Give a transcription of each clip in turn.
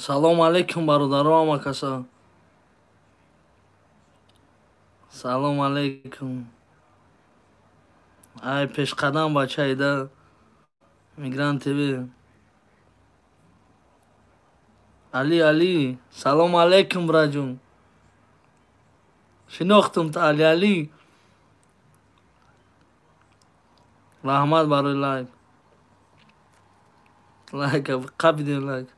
Салом алейкум бародаро амакаса. Салом алейкум. Ай пешқадам бачаида Мигрант ТВ. Али, салом алейкум браҷун. Шинохтум та Али. Раҳмат барои лайк. Лайк қабидем лайк.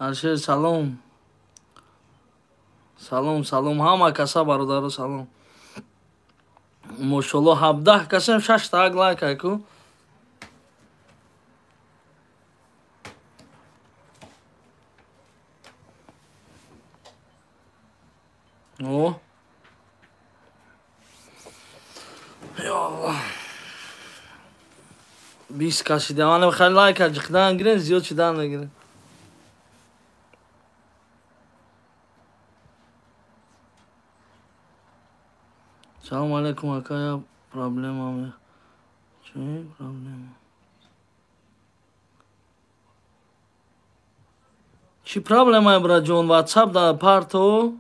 Алшер салом. Салом ҳама каса бародаро салом. Мошалло 17 касам 6 та лайк айку. О. Я Аллах. 20 каси давана хали лайк аҷиқдан гирен зиёд шидан нагирен. Салом алейкум акая проблема. Чӣ проблема? Чӣ проблема браҷон? WhatsApp да парто?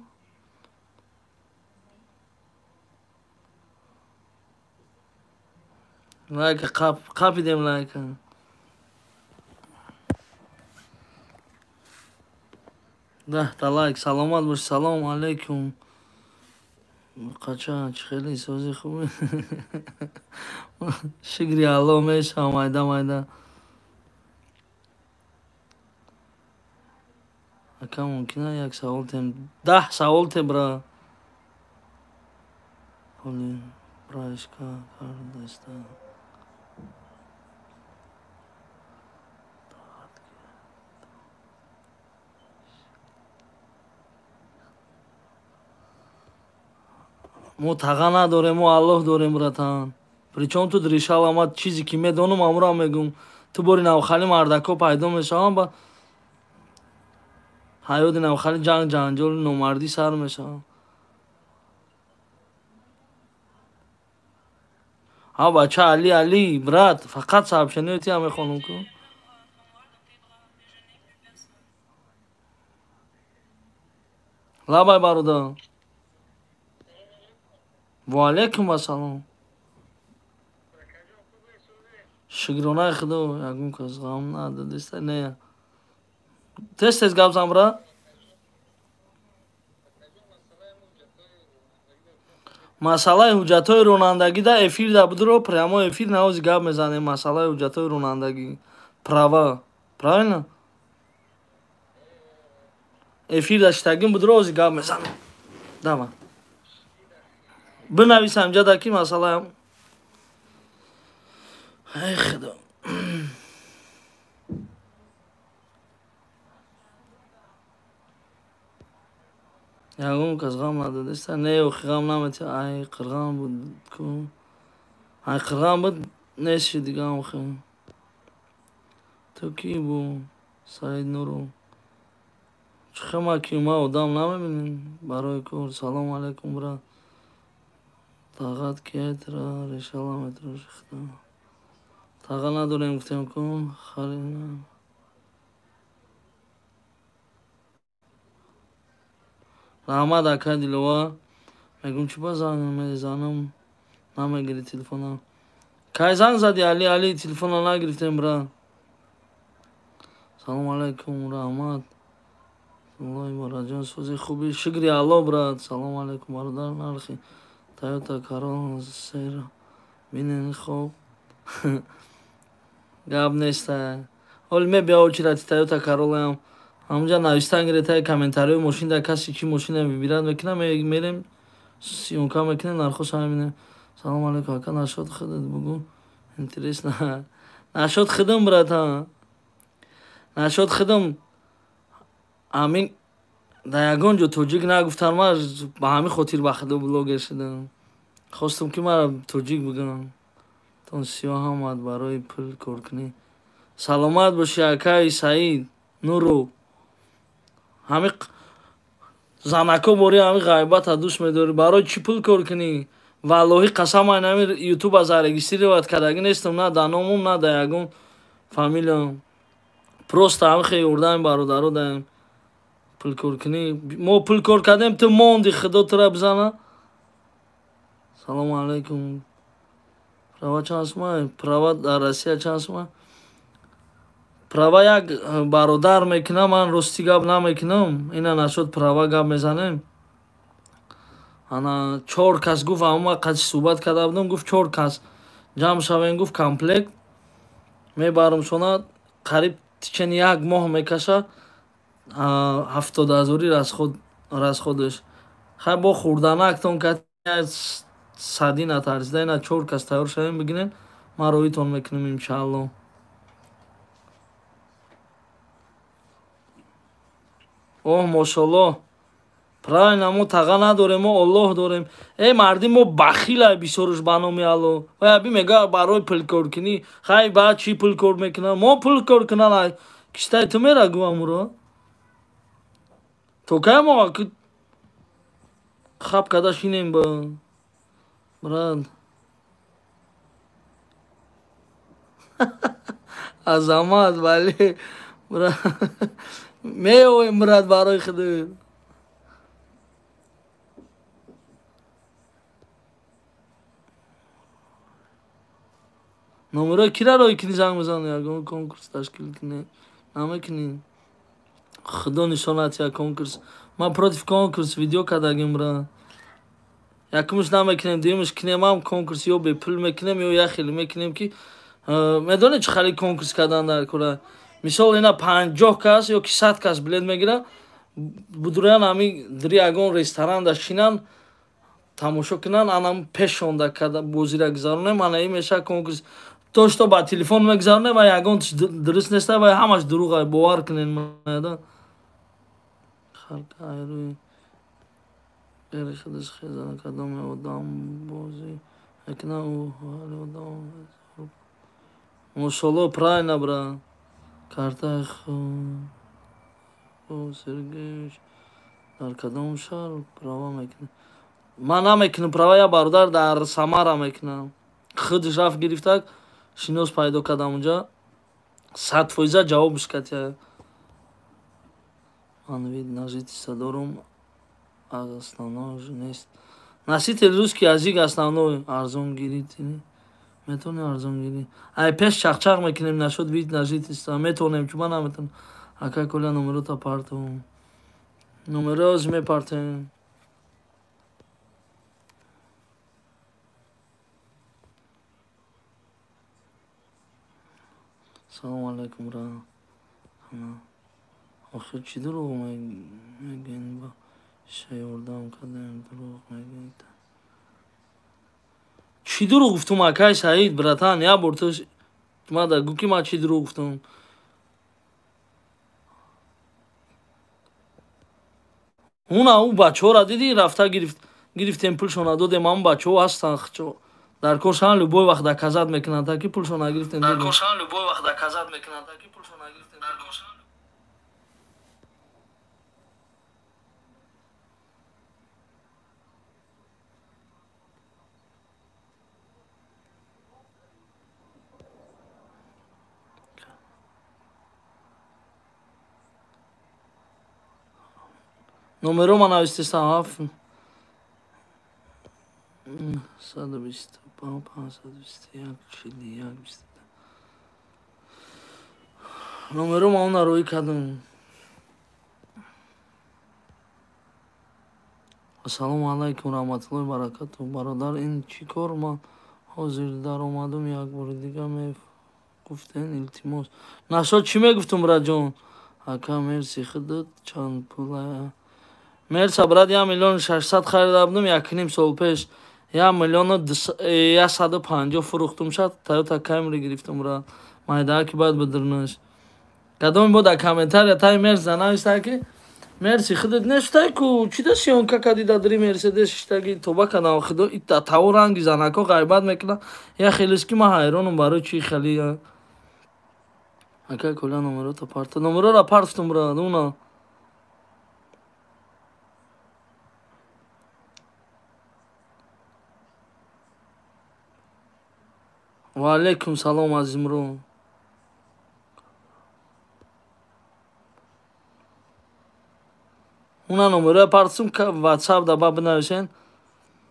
Лайк қапидем лайк. Да, та лайк. Саломат бош. Салом алейкум. Қача чхели сози хубе. Шигри алло меша майда. Ака мумкина як савол тем. 10 савол те бра. Холи прашка кардаста. мо тага надорем, мо Аллоҳ дорем братан. Причём тут решал амад чизе ки медонам амро мегум. Ту бори навхали мардако пайдо мешавам ба ҳаёти навхали ҷанҷол номардӣ сар мешавам. ҳа бача Али брат, фақат сообщение тия мехонам ку. Лабай бародар. Ва алейкум ассалом. Шукронаи худо, ягон кас ғам надодиста не. Тез гап зан брат. Масъалаи ҳуҷҷатҳои ронандагӣ да эфир да будро прямо эфир навози гап мезанем масъалаи ҳуҷҷатҳои ронандагӣ. Права. Правильно? Эфир да шитагим будро ози гап мезанем. Дава. Бинависам ҷада ки масъалаам. Ай худо. Ягон кас ғам надодиста не охи ғам намете. Ай қирғам буд ку. Ай қирғам буд нест ши дигам охи. Ту ки бу Саид Нуру. Чхема ки ма одам намебинем барои кор. Салом алейкум брат. Тағат кетра решала метро шихта. Тага надорем гуфтем ку халина. Раҳмат ака дилова. Мегум чӣ ба занг мезанам намегири телефона. Кай занг зади Али телефона нагирифтем брат. Салом алейкум раҳмат. Аллоҳи бараҷон сози хуби шукри Аллоҳ брат. Салом алейкум бародар нархи Toyota Corolla сер бинен хоб. Гап неста. Ҳол мебия очирати Toyota Corolla ам ҳамҷа навистан гирета комментариҳои мошин да касе ки мошина мебирад мекунам мерем сиёнка мекунем нархоша мебинем. Салом алейкум ака нашод худат бугу. Интересно. Нашод худам брат. Нашод худам. Амин да ягон ҷо тоҷик нагуфтам ма ба ҳамин хотир ба худо блогер шудам. Хостам ки мара тоҷик бигӯям. Тон сиёҳамат барои пул кор кунӣ. Саломат боши акаи Саид Нуру. ҳамин занако бори ҳамин ғайбата дӯст медорӣ. Барои чӣ пул кор кунӣ? Валлоҳи қасам айн ҳамин ютуба зарегистрировать кардагӣ нестам на да номам на да ягон фамилиям. просто ҳамихе ёрдаи бародаро даем пулкоркунӣ мо пулкор кардем ту монди худо тура бизана. Салому алейкум. Права чанд сумай? Права дар Россия чанд сумай? Права як бародар мекунам, ман рости гап намекунам. Ина нашуд права гап мезанем. Ана 4 кас гуфт амма қачи суҳбат карда будам, гуфт 4 кас ҷамъ шавем, гуфт комплект мебарам шона қариб тичен як моҳ мекаша 70,000 расходаш. Хай бо хурданактон кат сади натарсида ина 4 кас тайёр шавем бигинен ман роҳитон мекунем иншаалло. Оҳ мошаллоҳ. Правильно, мо тага надорем, мо Аллоҳ дорем. Марди мо бахила бисёрш баноми алло. Аби мега барои пулкоркунӣ. Хай баъд чӣ пулкор мекунам? Мо пулкор кунала. Киштай ту мерагу амуро? То кай мо хаб када шинем ба брат. Азамат вали брат. Меоем брат барои худо. номеро кираро икини занг мезани ягон конкурс ташкил кунем намекунем. худо нишонат як конкурс. Ман против конкурс видео кардагим брат. Якумш намекунем, дуюмш кунем ам конкурс ё бепул мекунем ё як хеле мекунем ки медоне чӣ хали конкурс кардан дар кора. Мисол ина 50 кас ё ки 100 кас билет мегира будурян ами дри ягон ресторанда шинан тамошо кунан анам пешонда када бозира гузаронем ана ин меша конкурс. То што ба телефон мегузаронем ва ягонш дуруст неста ва ҳамаш дуруға бовар кунен мада. Халка айрӯи غیر خودش خیزان کدام آدم بازی اکنه او حال آدم ماشالله правильно брат. карта сергеевич дар кадом шаҳр права мекунад? ман намекунам права. я бародар дар Самара мекунам. худш рафт гирифта шинос пайдо кардам унҷа 100% ҷавобш кад. ман вид на жительство дорум. Основной же нест. Носитель русский язык основной. Арзонгири метонем арзонгири. Ай пеш чахчах мекунем нашуд вид на жительство. Метонем чума наметонем. Ака коля номерота парту. Номероз мепартем. Салам алейкум ра. Охир чӣ дурӯғ мегӯем ба ёрдам кардем дурӯғ мегӯед? чӣ дурӯғ гуфтум акай Саид братан? як бор ту мада гӯ ки ман чӣ дурӯғ гуфтум? у бачаҳора дидӣ рафта гирифтем пулшона додем. ҳамн бачаҳо ҳастан дар коршан любой вақт доказат мекунанд таки пулшона гирифтем. номеро ман навистестам 125 521 41 номеро ман нароӣ кардам. ассалому алайкум раҳматуллоҳи баракату. бародар ин чӣ кор? ман ҳозир даромадам. як бори дига мегуфтен илтимос. нашод чӣ мегуфтум братҷон? ака мерси худат чанд пула? мерса брат 1 миллион 600 харида будам 1,5 сол пеш. 1 миллион 150 фурӯхтум шад. Toyota Camry гирифтам брат. майдаки бад бидирнаш. кадоми бо дар комментария тай мерса нависта ки мерси худат нештай ку чида сиёнка кади дадри мерседес штаги тоба кадам худо ита таво ранги занако ғайбат мекунам. я хелески ма ҳайронам барои чӣ хали ака коля номерота парта. номерора партфтум брат уна. ва алейкум салом азимро. уна номера партсум ватсап даба бинависен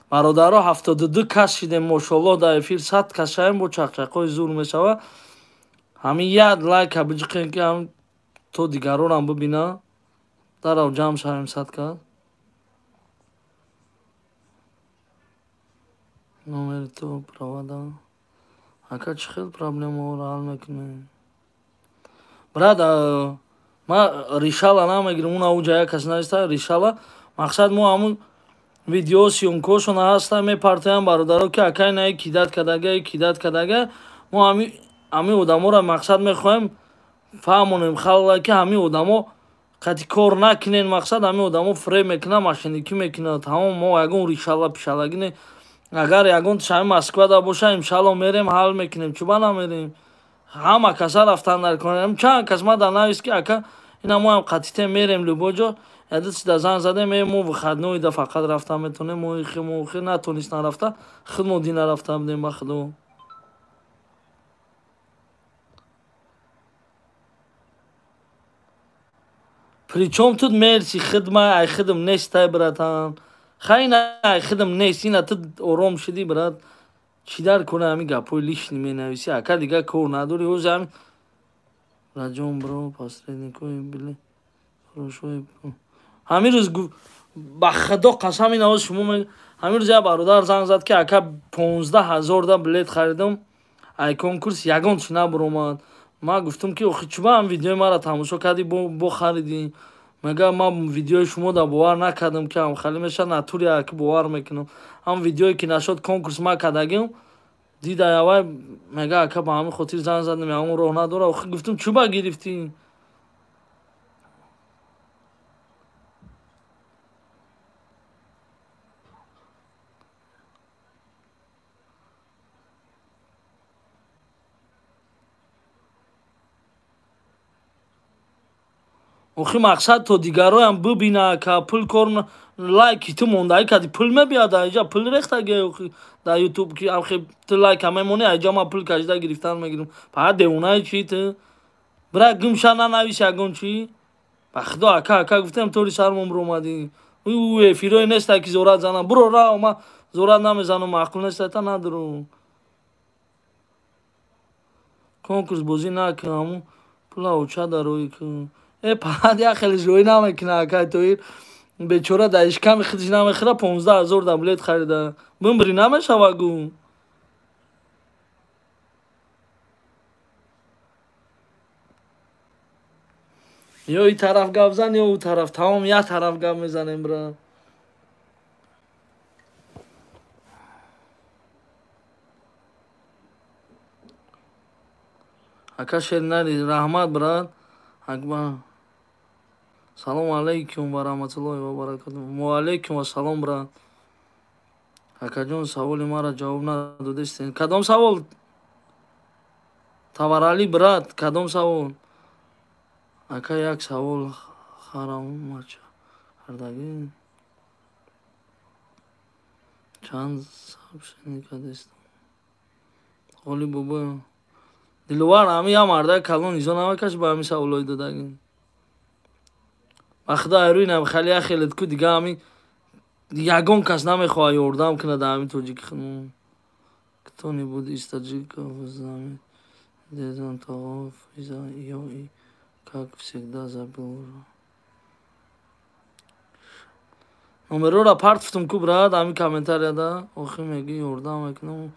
бародаро 72 кас шидем мошаллоҳ дар эфир 100 кас шавем бо чақчақҳои зур мешава ҳамин як лайка биҷиқем ки ҳам то дигаронам бибина дарав ҷамъ шавем 100 кас номери то провода ака чӣ хел проблемаҳоро ҳал мекунем брат ма ришала намегирам уна уҷа як кас нависта ришала мақсад мо ҳамун видео сёмкошона ҳаста мепартоям бародаро ки акай наи кидат кадага мо ҳамин одаморо мақсад мехоҳем фаҳмонем халқа ки ҳамин одамо қати кор накунен мақсад ҳамин одамо фреб мекунад мошенникӣ мекунад ҳамон мо ягон ришала пишалагӣ не агар ягон шаҳри Москвада боша иншалло мерем ҳал мекунем чӯба намерем ҳама каса рафтан дар кор чанд кас ма дар навист ки ака ина мо ҳам қатите мерем любой ҷо ядида занг задем мо выходной да фақат рафта метонем моихи натонист нарафта худмоди нарафта будем ба худо причём тут мерси хидма ай хидм нест ай братан хайна ай хидм нест ина ту ором шидӣ брат чӣ дар кора ҳамин гапҳои лишни менависӣ ака дига кор надорӣ ҳозир ҳамин раҷон бро посредникои били фурӯшҳои ҳамин рӯз ба худо қасам ин ҳоз шумо ҳамин рӯз як бародар занг зад ки ака 15 000 да билет харидам ай конкурс ягончи набаромад ма гуфтам ки охи чӯба ҳам видеои маро тамошо кардӣ бо харидӣ мега ман видеои шумо да бовар накардам ки ҳам хали меша натуре аки бовар мекунам ҳам видеое ки нашод конкурс ма кардагим дида явай мега ака ба ҳамин хотир занг задам ягон роҳ надора охи гуфтам чӯба гирифтӣ охи мақсад то дигароям бибина ка пул кор лайки ту мондаӣ кади пул мебияд аиҷа пул рехтаги охи дар ютуб ки ахи ту лайка мемонӣ аиҷа ма пул кашида гирифтан мегирам фақат девонаи чӣ ту бира гумша нанавис ягон чӣ ба худо ака гуфтем тори сармон биромадӣ эфирое неста ки зорат занам биро рав ма зорат намезанам маъқул неста та надуру конкурс бозӣ накун ҳамун пула оча дароӣ кун фақат як хеле ҷоӣ намекуна акай тоир бечора дар ишками худиш намехӯра 15 000 да билет харида бимбирӣ намешава гу ё ин тараф гап зан ё он тараф тамом як тараф гап мезанем бра ака шернари раҳмат брат акбар салому алайкум ва раҳматуллоҳи ва баракатуҳ ва алайкум ассалом брат акаҷон саволи маро ҷавоб надодистед кадом савол таварали брат кадом савол ака як савол харамача кардагӣ чанд сабшини кадистам холи бобо диловар ҳамин як мардаи калон изо намекаши ба ҳамин саволҳои додагӣ ба худо айрӯинам хали як хелет ку дига ҳамин ягон кас намехоҳад ёрдам кунад дар ҳамин тоҷикистон кто-нибудь из таджиков знает Дезан Тағов ё и как всегда забил номероро парт футум ку брат ҳамин комментарияда охир меги ёрдам мекунам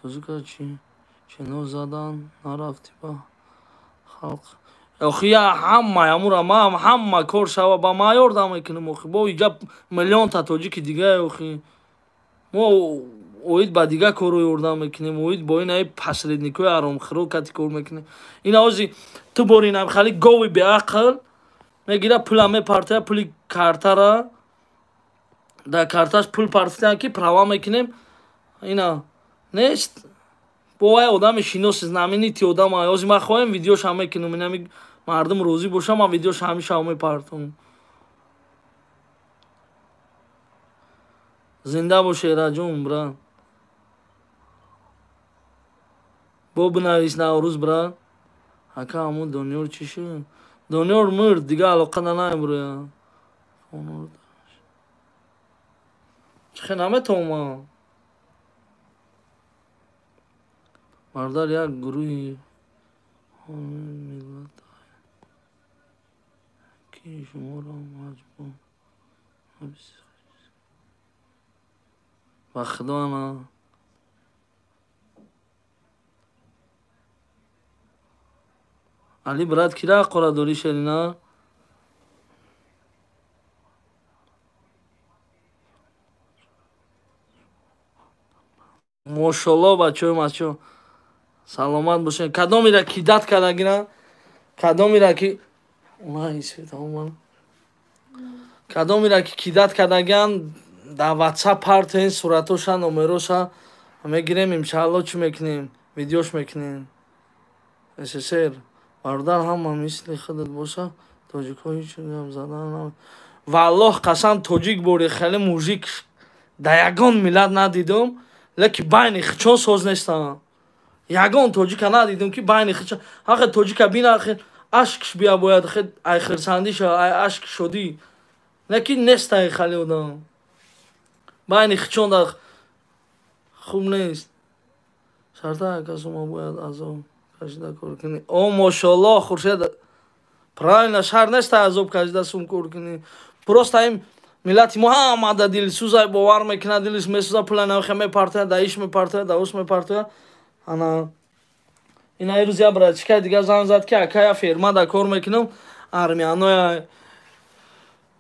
тоҷика чӣ чено задан нарафти ба халқ охи ҳама ямура ма ҳама кор шава ба ма ёрдам мекунам охи бо иҷа миллионта тоҷики дига охи мо оид ба дига корро ёрдам мекунем оид бо инаи посредникои аромхӯро кати кор мекунем ина ҳозир ту бори инам хали гови беақл мегира пула мепартоя пули картара дар карташ пул партидан ки права мекунем ина нест бо вай одами шиноси знаменити одам ҳозир ма хоҳем видеошам мекунам инами мардум розӣ боша ман видеош ҳамеша мепартам зинда боше раҷон брат бо бинавис наврӯз брат ака ҳамун дониёр чӣ шуд дониёр мурд дига алоқа да намебирояд چخه نمیتونم ما مردار یک گروهی ملت که شما را مجبور و خدا نه علی برات کیرا قرا دوری شرینا ماشاءالله بچه سلامت باشین کدامی را کی داد کردگینا کدامی را کی اونایی سیدام کدامی را کی داد کردگیان در واتساپ پارتین صورتوشا نمروشا میگیریم انشالله چی میکنیم ویدیوش میکنیم اساسر باردار هم مثل خودت باشه توجیکو هیچ هم زدن والله قسم توجیک بوری خیلی موزیک در یگان ملت ندیدم لکی بین خچون سوز نیستم یگان توجیک ندیدم که بین خچون آخه توجیک بینا آخه عشقش بیا باید خیلی آخر سندیش عشق شدی لکی نیست ای خیلی بودم بین خچون در خوب نیست شرطه کسی ما باید از اون کشیده کار کنی او ماشاءالله خورشید правильно шар нест азоб кашида сум кор кунӣ просто ин миллати мо ҳамада дилсӯза бовар мекунад дилиш месӯза пула навхе мепартоя да иш мепартоя да ус мепартоя ана ина ирӯз я братишка дигар занг зад ки акая фермада кор мекунам армияноя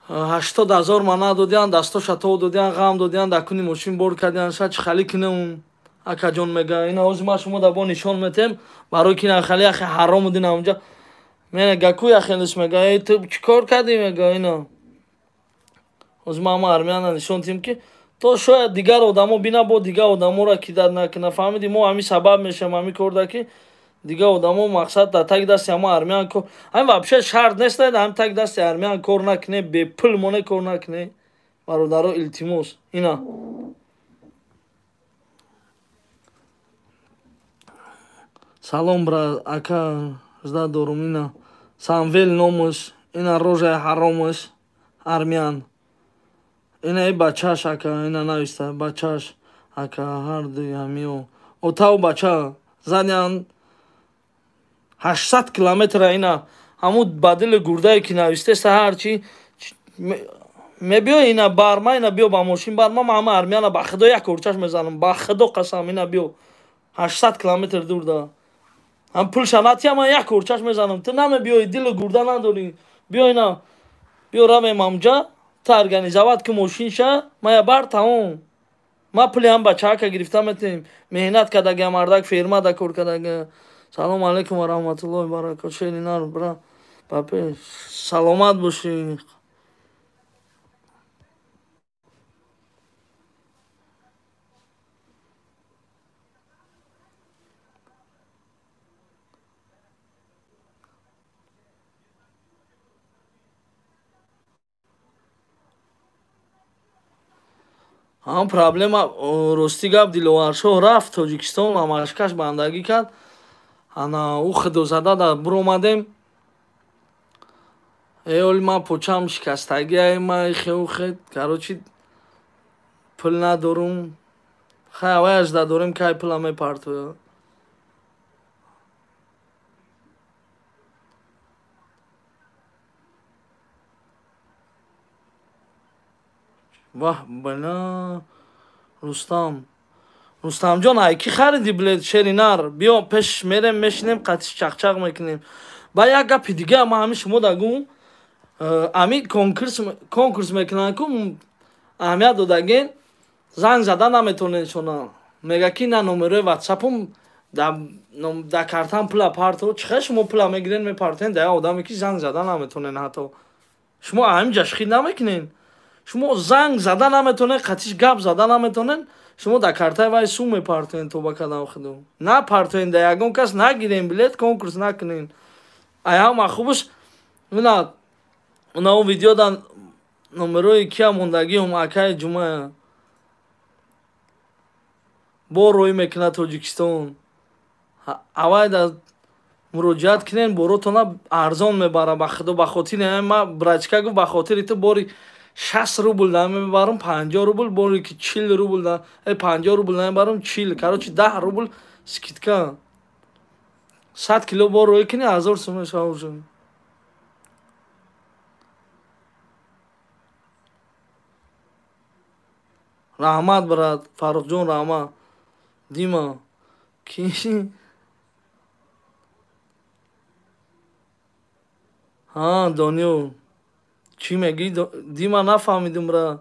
80,000 мана додиян дасто шато додиян ғам додиян да куни мошин бор кардиян ша чи хали кинам акаҷон мега ина ҳозир ма шумо да бо нишон метем барои ки ина хали ахе ҳарому дина унҷа мене гакуй ахелиш мега эй ту чӣ кор кардӣ мега ина ҳозир ма ҳама армияна нишон тим ки то шояд дигар одамо бина бо дигар одаморо кидат накуна фаҳмиди мо ҳамин сабаб мешавем ҳамин корда ки дигар одамо мақсад да так дасти ҳама армиян кор ҳамин вообще шарт нест ҳамин так дасти армиян кор накуне бепул моне кор накуне бародаро илтимос ина салом брат ака жда дорум ина самвел номаш ина рожаи ҳаромаш армян ина и бачаш ака ина нависта бачаш ака ҳардуи ҳамио отау бача задян 800 километра ина ҳамун ба дили гурдае ки навистеста ҳарчи мебиё ина барма ина биё ба мошин барма ма ҳама армяна ба худо як орчаш мезанам ба худо қасам ина биё 800 километр дур да ам пулша натиама як орчаш мезанам ту намебиёи дилу гурда надорӣ биё ина биё равем амҷа ту организоват ки мошинша ма я бар тамом ма пули ҳам бачаака гирифта метем меҳнат кардагия мардак фермада кор кардагия салому алайкум ва раҳматуллоҳи ва баракатуҳу шеринар бра бапеш саломат бошӣ ҳам проблема рости гап диловаршоҳ рафт тоҷикистон амашкаш бандагӣ кард ана ӯ худозада да буромадем эоли ма почам шикастагия ма хеухед карочи пул надорум хай аваяш да дорем кай пула мепартоя ваҳ бана рустамҷон ай кӣ хариди билет шеринар биё пеш мерем мешинем қатиш чақчақ мекунем ба як гапи дига ма ҳамин шумо да гум ҳамин конкурс мекунанд ку аҳамият додаген занг зада наметавонед шона мега ки на номерои ватсапум да картам пула парто чихел шумо пула мегирен мепартен да я одаме ки занг зада наметавонед ҳатто шумо ҳамин ҷашхид намекунед шумо занг зада наметавонед қатиш гап зада наметавонед шумо да картаи вай сум мепартоен то ба кадам худо напартоен да ягон кас нагирен билет конкурс накунен аяма хубаш уна видео да номерои кия мондагиҳум акаи ҷумая бо роҳӣ мекунад тоҷикистон авай да муроҷиат кунен боротона арзон мебара ба худо ба хотири ма брачка гуфт ба хотири ту бори 60 рубл да мебарам 50 рубл боре ки 40 рубл да 50 рубл мебарам 40 короче 10 рубл скидка 100 кило бор экини 1000 сум шавжун раҳмат брат Фаррухҷон раҳмат Дима ки ҳа Дониёл чӣ мегӣ Дима нафаҳмидим брат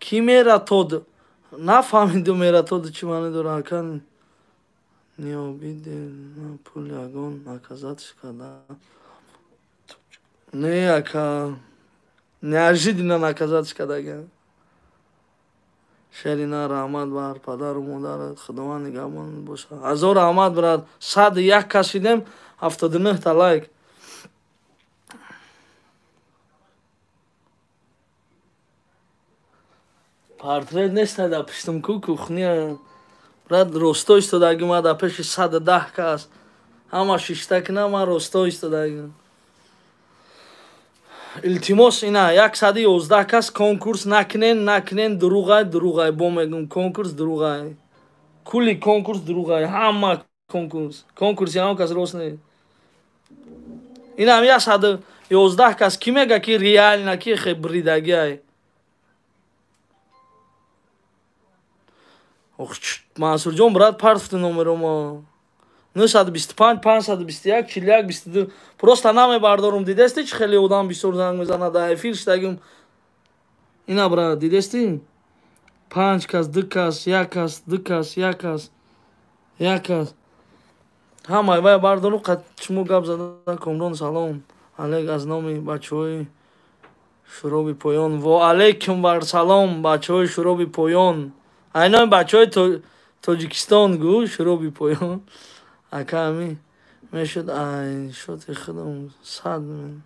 ки мератод нафаҳмидум мератод чӣ маъне дорад акан необиде на пул ягон наказатш када не ака неожиданно наказатш кадаган шерина раҳмат бар падару модарат худованд нигаҳбон бошад ҳазор раҳмат брат 101 кас шидем 79 та лайк портрет неста да пиштумку кухня брат росто истодаги ма да пеши 110 кас ҳама шиштакина ман росто истодаги илтимос ина 111 кас конкурс накунен дуруғай бо мегум конкурс дуруғай кулли конкурс дуруғай ҳама конкурси ҳама кас рост не инам 111 кас ки мега ки реально ки бридагиай Мансурҷон брат партфти номеромо 925 521 41 22 просто намебардорум дидести чи хеле одам бисёр занг мезанад да эфир шидагим ина брат дидести 5 кас 2 кас 1 кас 2 кас 1 кас 1 кас ҳамаи вай бардору чмо гап зада комрон салом алек аз номи бачаҳои шуроби поён ва алейкум бар салом бачаҳои шуроби поён айнои бачаҳои тоҷикистон гӯ шуроби поён ака ами мешуд ай шоти худам 100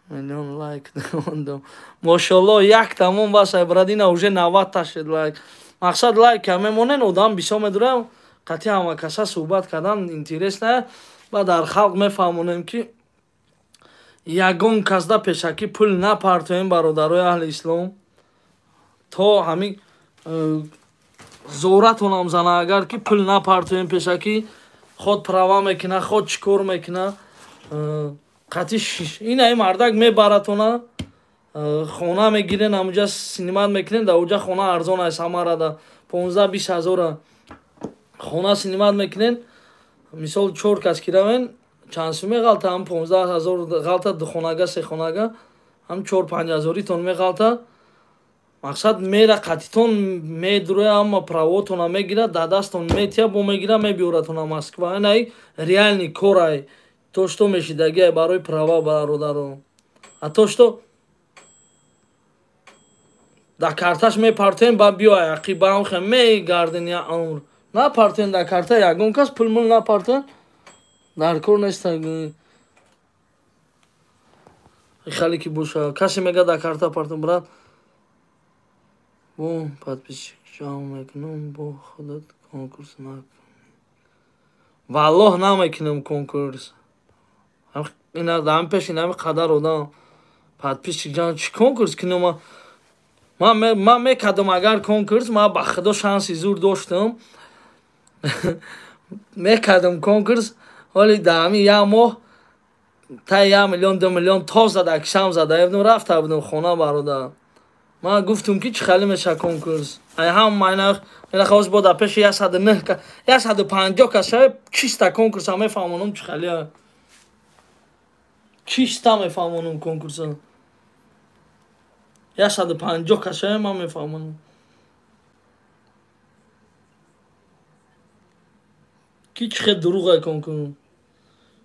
миллион лайк дондам мошалло як тамом басай брат ина уже 90 та шуд лайк мақсад лайк ка мемонен одам бисёр медурам қатъи ҳама каса суҳбат кардан интерес не ба дар халқ мефаҳмонем ки ягон казда пешакӣ пул напартоем бародарои аҳли ислом то ҳамин зоратонам зана агар ки пул напартоем пешакӣ ход права мекуна ход чӣ кор мекуна қатъи инаи мардак мебаратона хона мегирен ҳамуҷа синимат мекунен да уҷа хона арзон аст ҳамарада 15-20 ҳазора хона синимат мекунен мисол 4 кас киравен чанд сум меғалта ҳам 15 ҳазор ғалта духонага сехонага ҳам 4-5 ҳазоритон меғалта мақсад мера қатитон медуроя ама правотона мегира да дастон метия бо мегира мебиёратона Москва инаи реальни корай то што мешидагиай барои права бародаро а то што да карташ мепартоем ба биёй ақиба ҳам мегарден я умр напартоен да карта ягон кас пул мул напартоен дар кор неста хали ки боша касе мега да карта партон брат бо подписчик ҷамъ мекунам бо худат конкурс накунем валлоҳ намекунем конкурс ина даам пеши нами қадар одам подписчик ҷамъ чӣ конкурс кунем ман мекардам агар конкурс ман ба худо шанси зур доштам мекардам конкурс ҳоли да ҳамин як моҳ таи 1 миллион 2 миллион то зада кишам зада будем рафта будем хона бародар ман гуфтум ки чӣ хеле меша конкурс ай ҳама мелахоз бода пеши 109 150 кас шаве чиста конкурса мефаҳмонам чӣ хеле чиста мефаҳмонам конкурса 150 кас шаве ман мефаҳмонам ки чӣ хел дуруғай конкурс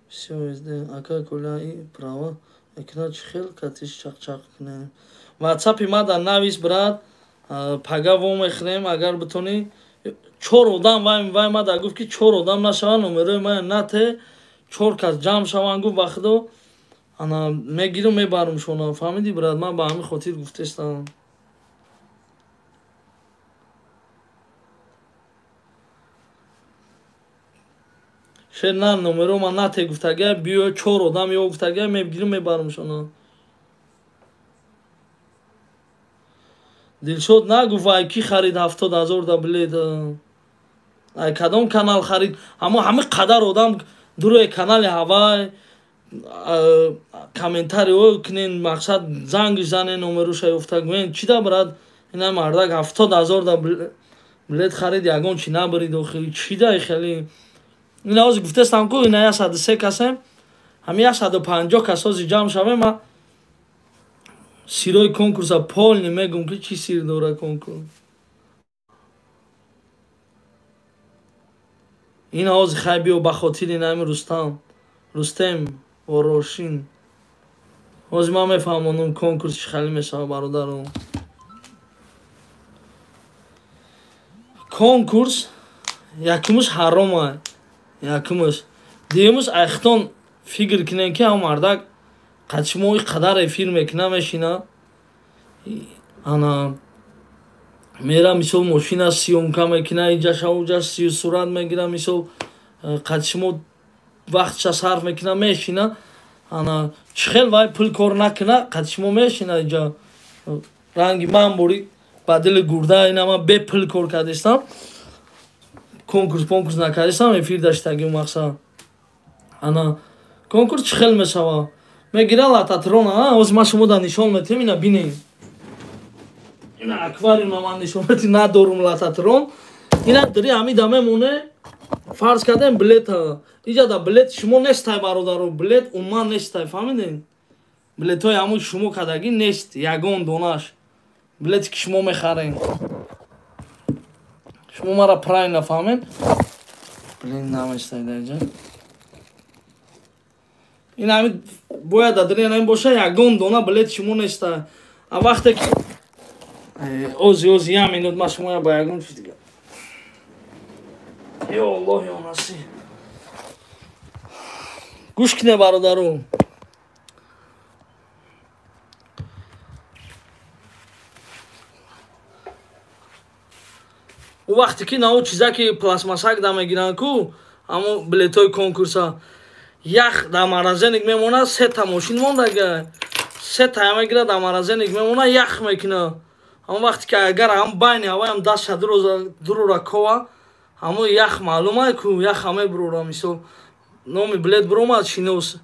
всё изде ака кулаи права экна чӣ хел катиш чақчақ кунем ватсапи ма дар навис брат пага во мехӯрем агар битонӣ 4 одам вай ма да гуфт ки 4 одам нашаванд номерои ма нате 4 кас ҷамъ шаванд гуфт ба худо ана мегиру мебарам шона фаҳмидӣ брат ман ба ҳамин хотир гуфтаистам شر نه نمره من نه ته گفتگه بیو 4 آدم یا گفتگه میگیرم میبرمشون دلشد نگو وای کی خرید 70000 دا بلیت ای کدام کانال خرید همه قدر آدم دور کانال هوای کامنتاری او کنین مقصد زنگ زنه نمروش افتاد من چی دا براد اینا مردک 70000 دا بلیت خرید یگان چی نبرید و خیلی چی دا خیلی اینا از گفته استم کو اینا 103 کسیم همه 150 کس از جمع شوه ما سیروی کنکورس پول نمیگم که چی سیر دوره کنکورس این از خیبی و بخاطر نام رستم و روشین از ما میفهمونم کنکورس خیلی میشه برادرم کنکورس یکمش حرامه یکمش دیمش اختون فکر کنن که هم مردک قچموی قدر افیر میکنه میشینه انا میرا مثل ماشین سیومکا میکنه اینجا شاوجا سی صورت میگیره مثل قچمو وقت صرف میکنه میشینه انا چخیل وای پول کار نکنه قچمو میشینه اینجا رنگی من بوری بدل گرده اینا من به پول کار کردستم کنکورس نکردستم افیر داشتگی مقصد انا کنکورس چخیل میشوه میگیره لاتاترون از ما شما دا نشان میتیم اینا بینیم اینا اکواریوم من نشان میتیم ندارم لاتاترون اینا داری همی دامه مونه فرض کردیم بلیت ها اینجا دا بلیت شما نیستای برادرو بلیت اونمان نیستای فهمیدین بلیت های همون شما کدگی نیست یگان دونش بلیت که شما میخرین شما مرا پرای نفهمین بلیت نمیستای در اینجا این همین باید دادری این باشه یگان دونه بلیت شما نیسته وقتی که اوزی همین ما شما با یگان چی دیگه یا الله یا نسی گوش کنه برادرو او وقتی که نه چیزا که پلاسماسک دا میگیرن کو اما بلیتای کنکورسا یخ در مغازه میمونه 3 تا ماشین مونده 3 تا میگیره در مغازه میمونه یخ میکنه اما وقتی که اگر هم بین هوا هم دست درو رکوا همو یخ معلومه کو یخ همه برو مثل نام بلیت برو شینوس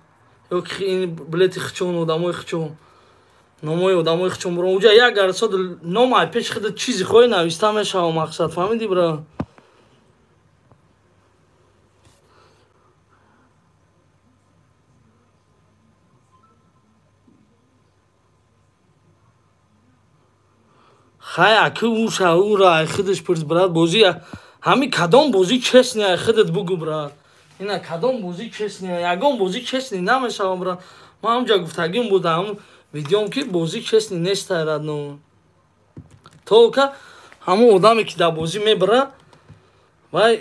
یا که این بلیت خچون و دموی خچون ناموی و دموی خچون برو اونجا یک درصد نام پیش خود چیزی خوی نویسته میشه و مقصد فهمیدی برا خیلی اکی او را خودش پرس براد بازی همی کدام بازی چسنی خودت بگو براد اینا کدام بازی چسنی یگان بازی چسنی نمیشه براد ما همجا گفتگیم بود هم ویدیوم که بازی چسنی نیست راد نو تو که همون آدمی که در بازی میبره وای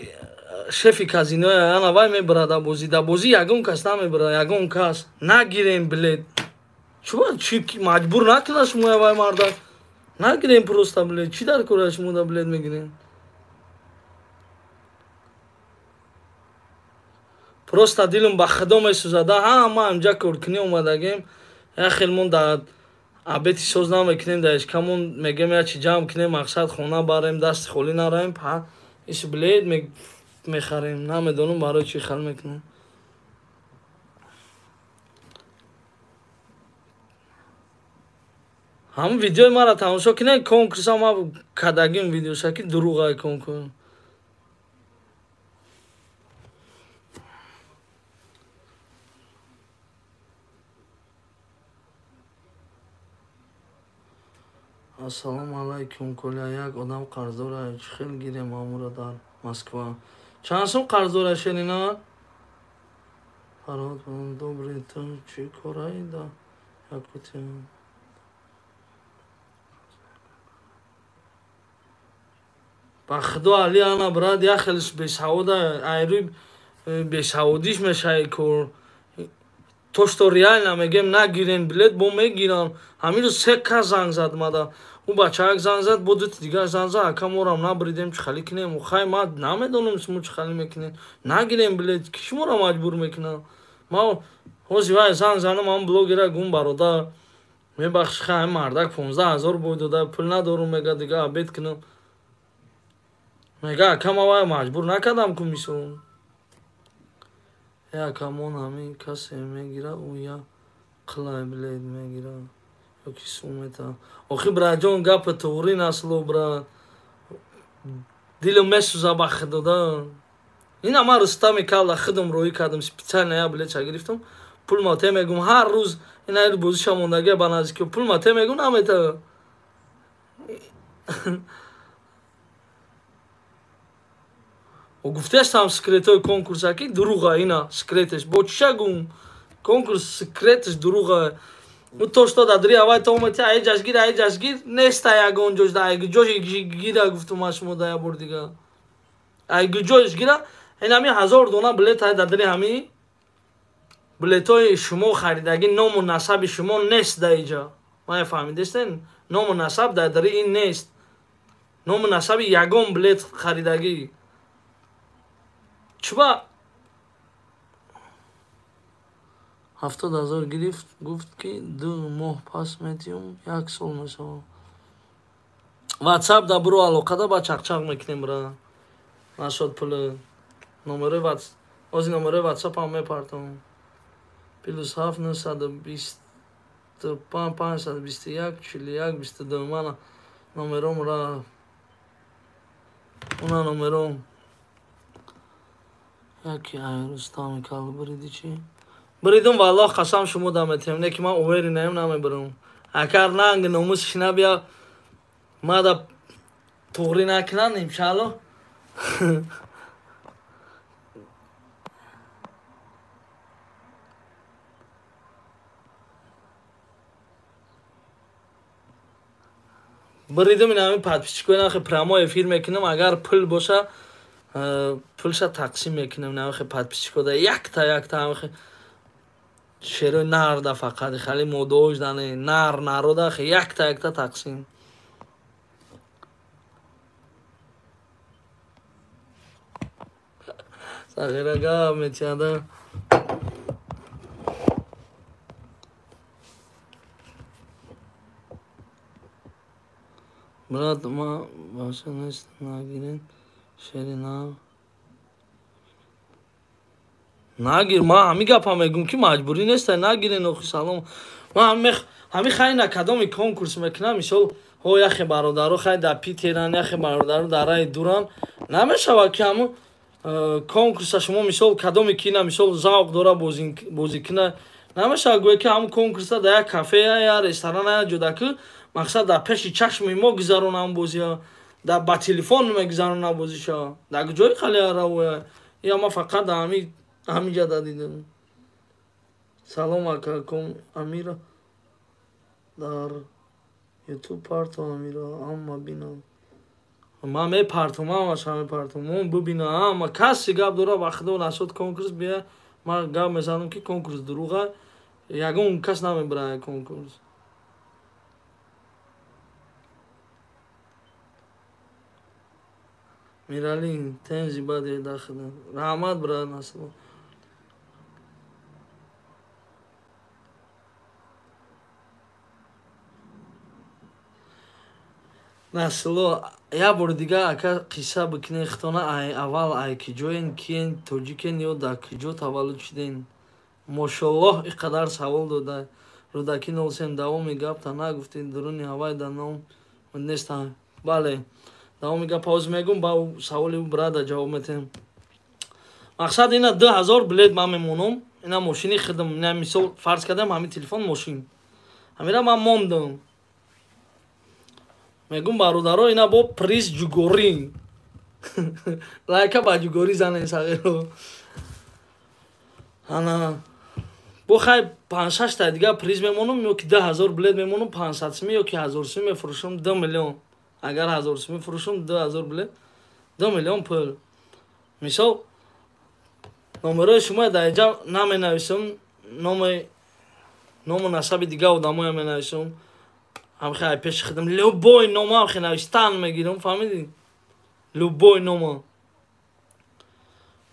شفی کازینو انا وای میبره در بازی یگان کس نمیبره یگان کس نگیریم بلیت چی مجبور نکنه شما وای مردک نگیریم پروستا بلیت چی در کره شما دا بلیت میگیریم پروستا دیلم با خدا میسوزده ما همجا کرکنی اومدگیم خیلمون در عبیتی سوز نمیکنیم درش کمون میگیم یا چی جمع کنیم مقصد خونه باریم دست خولی نرائیم ایش بلیت میخریم نمیدونم برای چی خل میکنیم هم ویدیو ما را تماشا کنید کنکورس ما کدگیم ویدیو شکل دروغ کنکورس السلام علیکم کلا یک آدم قرضدار خیلی گیره مامورا در مسکو چند سال قرضدار شنینا فراد دوباره تو چی کارایی دا یکوتی با خدا علی انا براد یا خیلیش به سعوده ایروی به سعودیش میشه کور توش تو ریال نمیگم نگیرین بلیت بو میگیرن همین رو 3 کس زنگ زد مادا او بچه‌ک زنگ زد بود دیگه زنگ زد اکم ورم نبریدیم چخالی کنیم خواهی ما نمیدونم شما چخالی میکنین نگیریم بلیت کی شما را مجبور میکنه ما حوزی وای زنگ زنم هم بلوگره گون برادر میبخش خواهی مردک 15,000 بود داده پول ندارم میگه دیگه عبید کنم میگه اکم وای مجبور نکردم کمیسون یا کمون همین کسی میگیره او یا قلای بلیت میگیره yoki sumeta oxi brajon gap to'g'ri naslo brat dilim mesuza baxdoda ina man rustami kalla xidum ro'yi kadim специально я bilet гирифтам пул мате мегум ҳар рӯз ина бозиша мондага ба наздики пул мате мегум намета о гуфташтам секретои конкурсаки дуруға ина секретеш бо чишагум конкурс секретеш дуруға او توشتا دادری اوای تو متی ای جشگیر نیست یگون جوش دا ای جوش گیره گفتم ما شما دا بر دیگه ای جوش گیره این همی 1000 دونه بلیت های دادری همی بلیت های شما خریدگی نام و نسب شما نیست دا اینجا ما فهمیدین نام و نسب دادری این نیست نام و نسب یگون بلیت خریدگی چبا 70,000 گرفت گفت که 2 ماه پس میتیم 1 سال میشه واتساپ دا برو علاقه دا با چاق میکنیم برا نشد پول نمره واتس از نمره واتساپ هم میپرتم پلوس 7925 521 41 22 من نمرم را اونا نمرم یکی ایرستان کال بریدی چی بریدم والله قسم شما دامتیم نه که من اووری نیم نمیبرم اگر ننگ ناموسش نبیا ما دا توغری نکنن انشالله بریدم این همین پادپیچ کنم خیلی پرامو افیر میکنم اگر پول باشه پولش تقسیم میکنم نه خیلی پادپیچ کنم یک تا خیلی شیرو نار دا فقط خیلی مودوش دانه نار دا خیلی یک تا تقسیم صغیره گاه میتیاده برات ما باشه نیست نگیرین شیری نگیر ما همی گپا میگم که مجبوری نیست نگیرین اخی سلام ما همی خیلی نکدامی کنکورس میکنم میشل ها یخی برادرو خیلی در پی تیران یخی برادرو در رای دوران نمیشه که همون کنکورس شما میشل کدامی که نمیشل زوق داره بازی کنه نمیشه گوی که همون کنکورس در یک کافه یا رستوران یا جدا که مقصد در پیش چشم ما گذارونم بازی ها در با تلفن میگذارونم بازی شا در جای خیلی راوی یا ما فقط همینجا دادیدم سلام علیکم امیرا در یوتیوب پارتو امیرا اما بینم ما میپرتم همه پرتم ببینم اما کسی گپ داره وقت و نشد کنکورس بیا ما گپ میزنم که کنکورس دروغه یگون کس نمیبره کنکورس میرالی تنزی باده داخل رحمت برای نسل نسلو یا بار دیگه اکا قصه بکنه اختانه اول ای که جوین کین توجیکین یا دا که جو تولد شدین ماشالله اقدر سوال داده رودکی نولسین دوامی گپ تا نگفتین درونی هوای دا نام من نیستم بله دوامی گپ پاوز میگم با سوالی او براده جواب میتیم مقصد اینا 2000 بلیت من میمونم اینا ماشینی خدم نه مثال فرض کردم همین تلفن ماشین همیرا من موندم میگم برادرها اینا با پریز جوگورین لایکا با جوگوری زنه صغیرو انا با خیلی 5-6 تا دیگه پریز میمونم یا که 10,000 بلیت میمونم 500 سمی یا که 1000 سمی میفروشم 2 میلیون اگر 1000 سمی فروشم 2000 بلیت 2 میلیون پول مثال نمره شما در اینجا نمی نویسم نام نسب دیگه آدمای می نویسم همخه پیش خدم لوبوی نوما همخه نوشتن میگیرم فهمیدی لوبوی نوما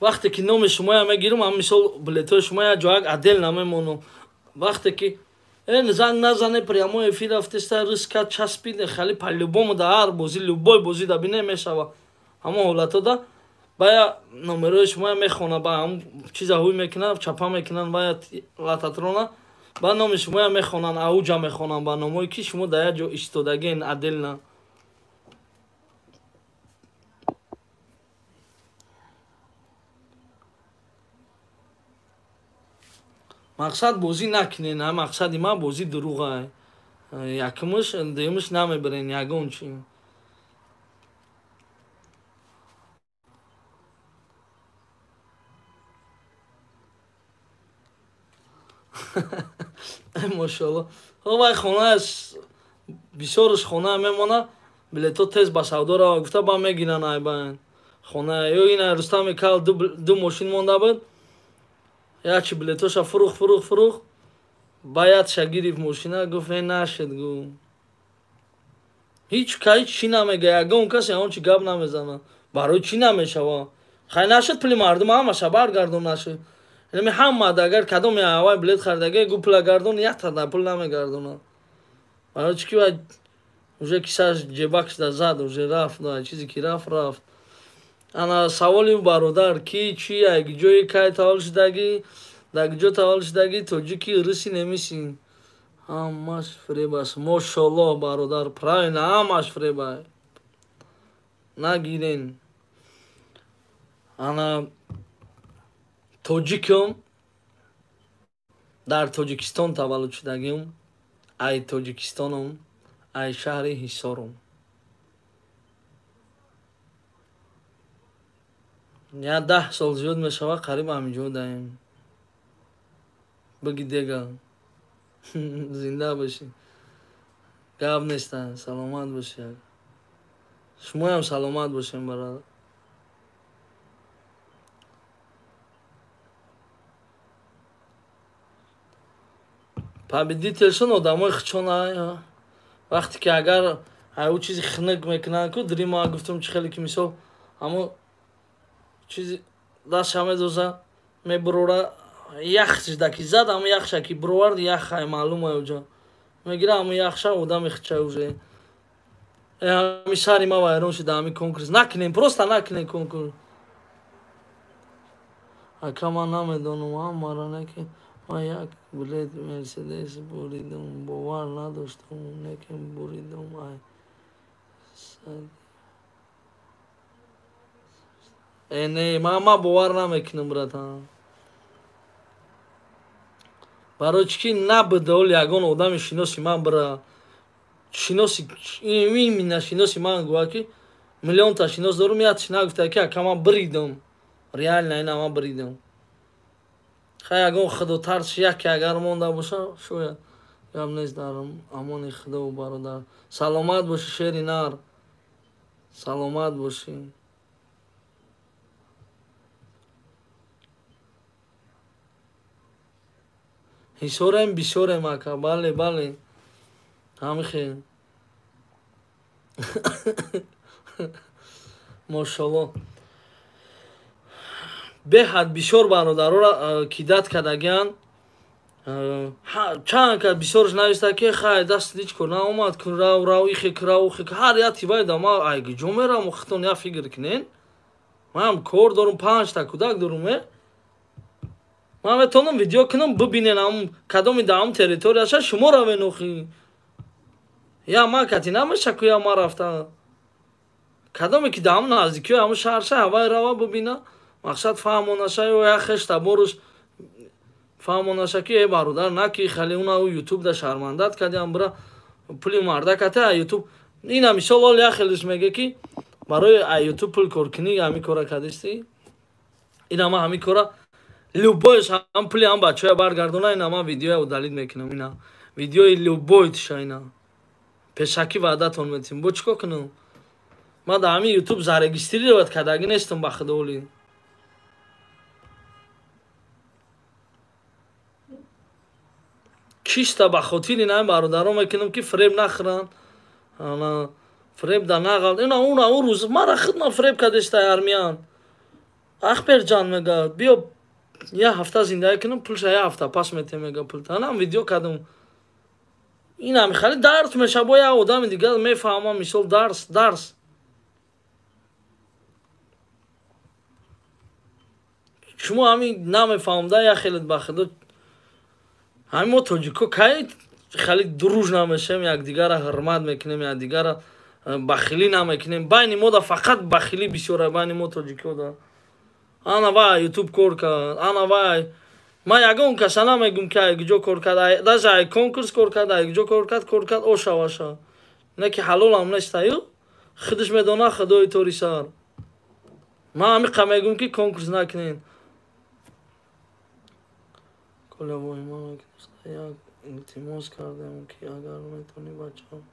وقتی که نام شما میگیرم هم مثال بلیتو شما جواب عدل نمیمونم وقتی که این زنگ نزنه پریامو افیر افتسته ریسکات چسبیده خالی پلوبوم دا هر بازی لوبوی بازی دا بینه میشوه همه حالتا دا باید نمره شما میخونه با هم چیز هوی میکنن چپا میکنن باید لاتاترونه با نام شما میخونن اوجا میخونن با ناموی که شما دا جو اشتودگی این عدل نه مقصد بازی نکنین هم مقصد ما بازی دروغه یکمش دیمش نمیبرین یگون چی ماشاءالله خب خونه است بسیارش خونه میمونه بلیتو تیز با سودا را گفته با میگیرن ای باین خونه یا این رستم کال دو ماشین مونده بود یا چی بلیتوش فروخ باید شگیریف ماشینه گفت نشد گو هیچ که چی نمیگه اگه اون کسی اون چی گب نمیزنه برای چی نمیشه خیلی نشد پلی مردم همه شبر گردون نشد یعنی همه اگر کدوم هوای بلیت خریدگه گو پول گردون یک تا پول نمیگردونه برای چی که уже کساش جیبکش دا زد уже رفت دا چیزی که رفت انا سوالی برادر کی چی اگه جوی که تاول شدگی داگ جو تاول شدگی توجیکی رسی نمیسین همش فریب است ماشاءالله برادر پرای نه همش فریب است نگیرین انا توجیکم در توجیکستان تولد شدگیم ای توجیکستانم ای شهر حصارم یا 10 سال زیاد میشوه قریب همینجا دایم بگی دیگه زنده باشی گاب نیستن سلامت باشی شما هم سلامت باشین برادر победительшон одамои хчона вақте ки агар ау чизи хинак мекунанд ку дри ма гуфтам чи хеле ки мисол амо чизи дастша медоза мебурора яхшда ки зад амо яхша ки буровард яхай маълума уҷа мегира амо яхша одами хча уже ами шаҳри ма вайрон шуда ами конкурс накунем просто накунем конкурс ака ман намедонам ҳамара неки من یک بلیت مرسدس بریدم باور نداشتم لیکن بریدم نه من باور نمیکنم براتان برای چی نبوده اول یگان آدم شناسی من برا شناسی این نشناسی من گویا که میلیون تا شناس دارم یادش نگفته که من بریدم ریال نه من بریدم خیلی اگه خدا ترس یکی اگر مونده باشه شاید گم نیست دارم امان خدا و برادر سلامت باشی شیری نر سلامت باشی حسورم بسورم اکا بله بله همه خیلی ماشاءالله بهاد بسیار برادرها کیدت کردگان چند که بسیارش نوشته که خیلی دست دیچ کنه اومد کن رو ایخی هر یادی باید اما ایگی جمعه مختون یا فکر کنین من هم کار دارم 5 تا کودک دارم من میتونم ویدیو کنم ببینین هم کدوم دام تریتوریاش شما رو بنوخی یا ما کتی نمیشه که یا ما رفته کدومی که دام نزدیکی همون شهرشه هوای روا ببینه مقصد فهمونشه یا خشت بارش فهمونشه که برادر نکی خیلی اونا یوتیوب ده شرمندت کردیم برا پولی مرده کته یوتیوب این همیشه لال یا خیلیش میگه که برای یوتیوب پول کار کنی همی کارا کردیستی این همه همی کارا لوبویش هم پولی هم بچه های برگردونه این همه ویدیو دلیل میکنم اینا ویدیوی لوبویتش اینا پیشکی وعدتون میتیم با چکا کنم ما در همی یوتیوب زرگیستری رو باید کدگی نیستم بخدا اولی чиста ба хотири ин бародаро мекунам ки фреб нахӯранд, фреб да нағалд ина уна у рӯз мара худма фреб кардешта армиян ахберҷан мега биё я ҳафта зиндагӣ кунам пулша я ҳафта пас метем мега пулта анам видео кардам инам хали дарс меша бо я одами дигар мефаҳмам мисол дарс шумо ҳамин намефаҳмда я хеле ба худо ҳамин мо тоҷико кай хали друж намешем якдигара ҳурмат мекунем якдигара бахилӣ намекунем байни мода фақат бахилӣ бисёра байни мо тоҷико да ана вай ютуб кор кард ана вай ман ягон каса намегум ки айгиҷо кор кард даже ай конкурс кор кард айгиҷо кор кард ошаваша не ки ҳалолам нестаю худаш медона худои тори сар ман амиқа мегум ки конкурс накунем колявои ман як илтимос кардем ки агар метони бачаам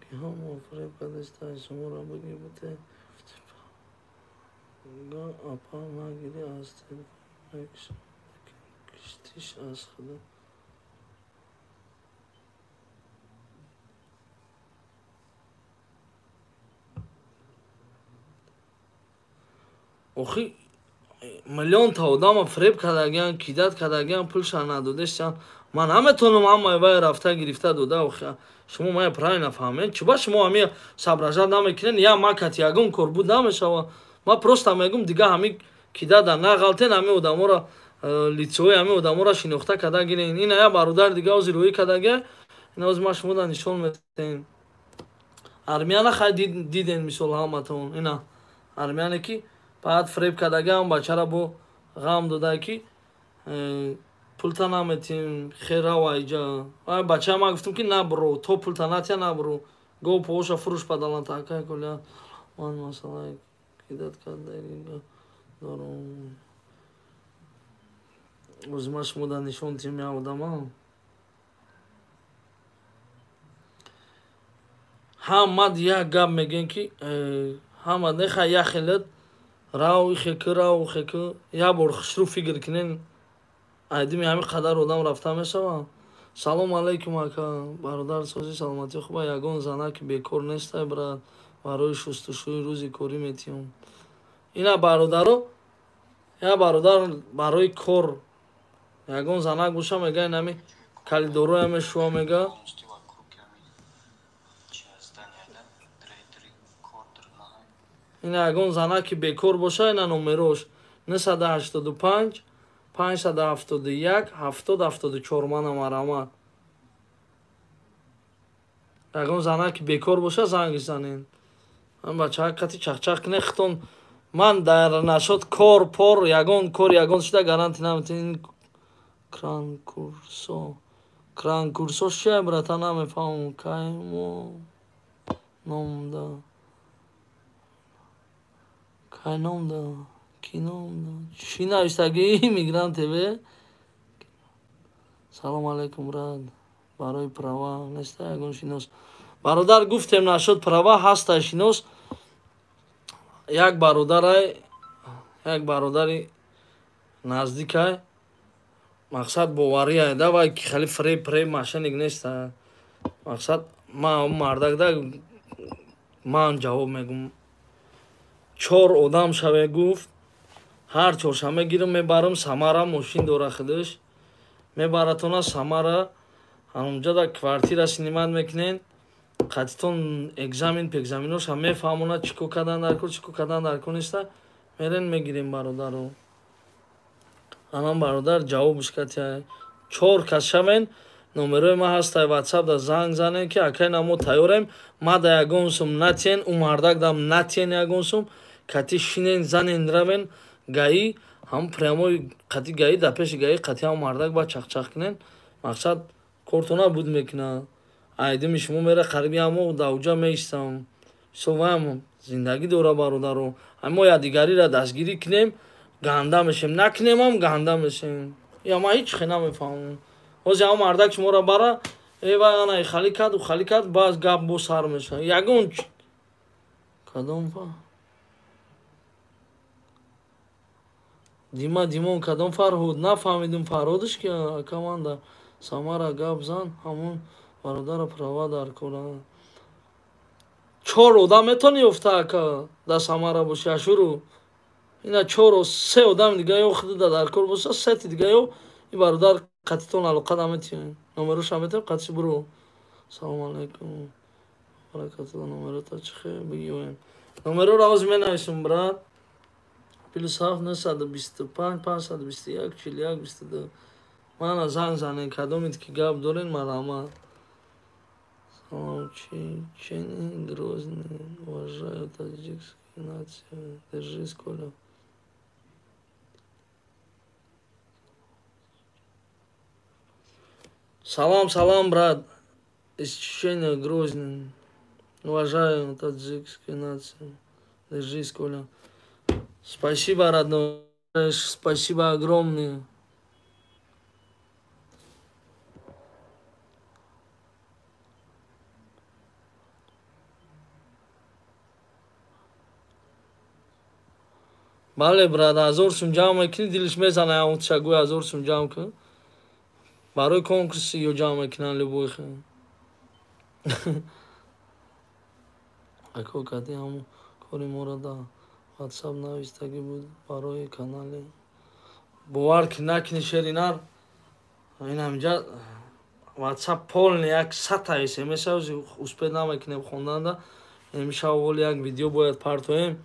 ки ҳамо фреб кардестай шуморо биги буте апа нагири аз киштиш аз худо охи миллионта одама фреб кардагиан кидат кардагиан пулша надодешан ман наметонам ҳамаи вай рафта гирифта дода охи шумо мая правильно нафаҳмед чуба шумо ҳами сабражат намекунед я макат ягон кор буд намешава ман просто мегум дига ҳами кидада нағалтен ҳами одаморо лицои ҳами одаморо шинохта карда гирен ина я бародар дига ҳозир рӯӣ кардага ина ҳозир ма шумода нишон метем армия нахай диден мисол ҳаматон ина армияне ки баъд фреб кардагаам бачара бо ғам дода ки пулта наметем хер рава иҷа бача ма гуфтам ки набро то пулта натя набро го поша фурӯш падалан такай коля ман масъала кидат кардаига дорум озма шумода нишон тим я одама ҳамад як гап мегӯем ки ҳамад нехай як хелат рав ихеку я бор хушрӯ фикр кунен айдими ҳамин қадар одам рафта мешава салому алайкум ака бародар сози саломатӣ хуба ягон зана ки бекор нестай брат барои шустушӯи рӯзи корӣ метиём ина бародаро я бародар барои кор ягон занак боша мега инами калидороя мешува мега ина ягон занак ки бекор боша ина номерош 985 571 7074 манам арамад ягон занак ки бекор боша занг занен ман бача ҳақиқати чахчах куне хитон ман дар нашод кор пор ягон кор ягон шуда гаранти наметин кранкурсо шия брата намефаҳмам каймо номда кайномда киномда чӣ навиштаги мигрант тв салому алайкум брат барои права неста ягон шинос бародар гуфтем нашуд права ҳастай шинос як бародари наздикай мақсад бовария давай ки хали фреб машиник неста мақсад ман мардакда ман ҷавоб мегум 4 одам шаве гуфт ҳар чоршанбе гирам мебарам самара мошин дора худаш мебаратона самара ҳанунҷада квартира синимат мекунен қатитон экзамен пекзаминоша мефаҳмона чико кардан дар кор неста мерен мегирем бародаро анам бародар ҷавобш катя 4 кас шавен номерои ма ҳастай ватсапда занг занен ки акай намо тайёрем ма да ягон сум натиен у мардак дам натиен ягон сум кати шинен занен равен гаи ҳам прямои қати гаи да пеши гаи қати ҳам мардак ба чахчах кунен мақсад кортона буд мекуна айдими шумо мера қариби ҳамо давҷа меистам соваам зиндагӣ дора бародаро ҳамо якдигарира дастгирӣ кунем ганда мешем накунемам ганда мешем я ма ҳеҷ хе намефаҳмам ҳозир ҳам мардак шуморо бара эвай ана хали кард баъз гап бо сар меша ягон кадом димон кадом фарҳуд нафаҳмидум фарҳудш ки акаманда Самара гап зан, ҳамон бародарро права дар кора. 4 одам метавонӣ ёфта ака дар Самара боши ашуру. Ина 4 3 одам дига ё худуда дар кор боша, 3 дига ё и бародар қатитон алоқа наметиён. Номероша метавонӣ қатиш буру. Салом алейкум. Баракатулло номерота чихе бигиёем. Номероро ҳозир менависум брат. +7 925 521 41 22. Мана занг занед кадомит ки гап дорен марҳамат. Салом Чечен Грозный. Уважаю таджикскую нацию. Держись, Коля. Салам, брат. Из Чечения Грозный. Уважаю таджикскую нацию. Держись, Коля. Спасибо, родной. Спасибо огромное. бале брат, 1000 сум ҷамъ мекунӣ, дилиш мезана ҳамон тишагӯи 1000 сум ҷамъ кун. Барои конкурси ё ҷамъ мекунан любойхе. Ако кади ҳамон кори моро да WhatsApp навистагӣ буд барои канали. Бовар ки накунӣ шеринар. Ин ҳамҷа WhatsApp полни як 100 SMS успед намекунем хонданда. Имшаб воли як видео бояд партоем.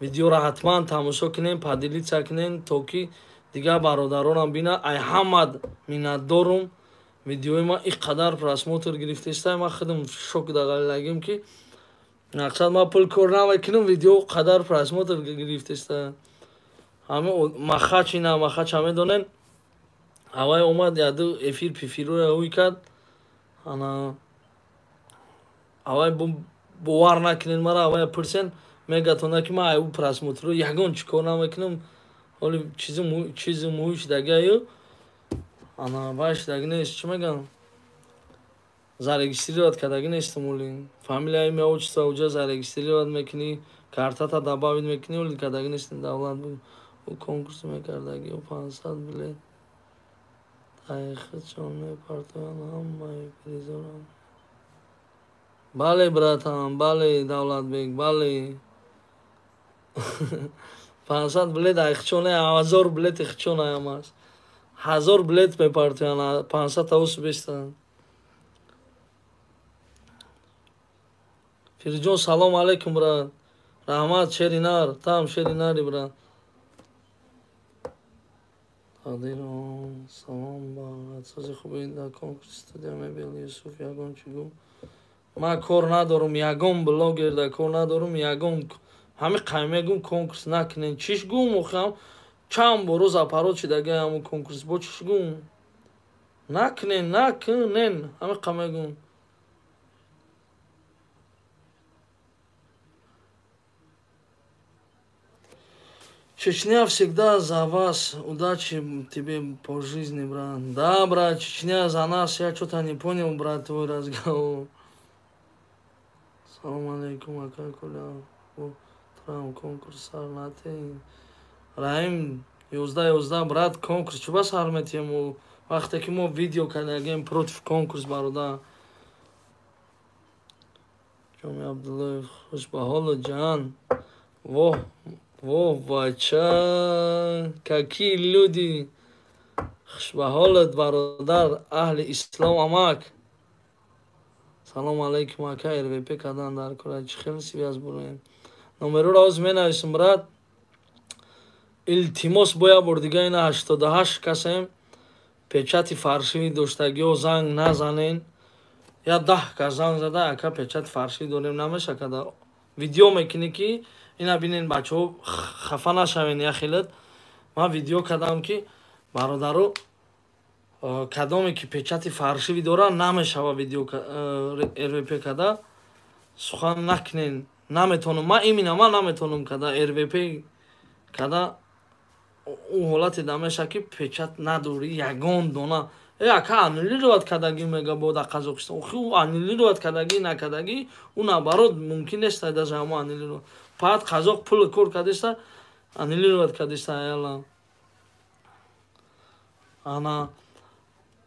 Видеоро ҳатман тамошо кунем, падилитса кунем, то ки дига бародаронам бина. Ай ҳамад миннатдорум. Видеои ман ин қадар просмотр гирифтаиста, ман худам шок дагаллагим ки мақсад ман пул кор намекунам, видео қадар просмотр гирифтаиста. Ҳамин махач ина махача медонен. Авай омад яду эфир пифируя ҳуй кард. Ана авай бовар накунен мара, авай пурсен мегатона ки ман аю просмотру ягон чӣ кор намекунам. Оли чизи муҳиш дагаю. Ана баш даги нест, чӣ мегам? Зарегистрировать кардаги нестам оли. Фамилия, имя, отчество уҷа зарегистрировать мекунӣ, картата добавить мекунӣ, оли кардаги нестам давлат бу. Конкурс мекардаги 500 билет. Таихчон мепартоян ҳамаи призорам. Бале братан, бале Давлатбек, бале. 500 билет айхчон не, 1000 билет ихчон аям аст. 1000 билет мепартоян, 500 таус бестан. Фирҷон салом алейкум брат. Раҳмат шеринар, там шеринари брат. Тақдирон салом ба асоси хуби дар конкурси студия мебел Юсуф ягон чӣ гум. Ман кор надорум, ягон блогер дар кор надорум, ягон ҳамин қаймегум конкурс накунен. Чиш гум охам чанд бор рӯз апарот шидаги ҳамон конкурс бо чиш гум. Накунен, ҳамин қаймегум. Чечня всегда за вас. Удачи тебе по жизни, брат. Да, брат, Чечня за нас. Я что-то не понял, брат, твой разговор. Салам алейкум, ака Коля. Трам конкурс арнати. Раим 11 брат, конкурс. Чуба сарметем вақте ки мо видео кардагем против конкурс барода. Ҷоми Абдуллоев хушбаҳолу ҷан. Во, бача, какие люди. Хушбаҳолат бародар аҳли ислом амак. Салом алейкум ака РВП кадан дар кора чӣ хел связ бурем. Номероро ҳозир менависам брат. Илтимос боя бор дига ина 88 касем печати фаршивӣ доштагиҳо занг назанен. Я 10 кас занг зада ака печати фаршивӣ дорем намеша када. Видео мекунӣ ки ина бинен бачаҳо хафа нашавен яхелат. Ман видео кардам ки бародаро кадоме ки печати фаршивӣ дорад намешава видео РВП када. Сухан накунен, наметонам. Ман имина ман наметонам када РВП када. Он ҳолате дамеша ки печат надори ягон дона. Ака аннулировать кардаги мегабода Қазоқистон. Охи аннулировать кардаги накардаги у наоборот мумкин нест даже ҳама аннулировать. Пад қазоқ пул кор кардеста аннулировать кардеста яла. Ана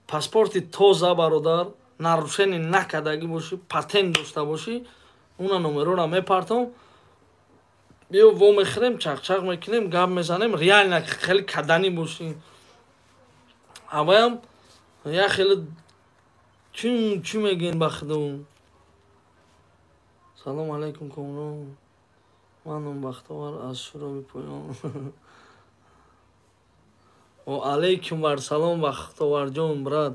паспорти тоза бародар, нарушение накардаги бошӣ, патент дошта бошӣ, уна номерора мепартам, биё вомехӯрем, чақчақ мекунем, гап мезанем, реально хеле каданӣ бошӣ. Аваям я хеле чӣ мегӯянд ба худо? Салом алейкум комрон. Манам бахтовар аз шуроби поён. Ва алейкум бар салом бахтоварҷон брат.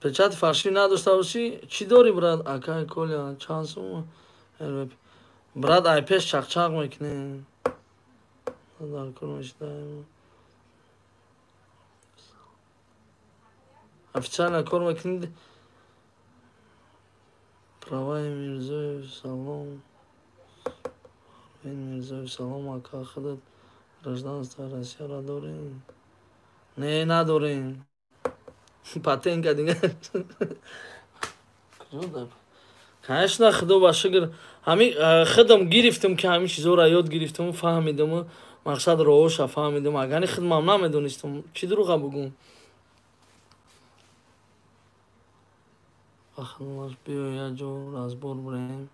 Печати фарши надошта бошӣ? Чӣ дорӣ брат? Акай коля чанд сум? Брат ай пеш чақчақ мекунем. Дар кор мешидаем. Официально кор мекунед. Правай Мирзоев салом. Мирзоев салом ака худат гражданство Россияро дорем? Не, надорем. Патентка дигар. Конечно, худо ба шукр. Ҳамин худам гирифтам ки ҳамин чизора ёд гирифтам, фаҳмидам, мақсад роҳоша фаҳмидам. Агар худмам намедонистам, чӣ дуруға бигӯм? Ахлош биё яҷо разбор бирем.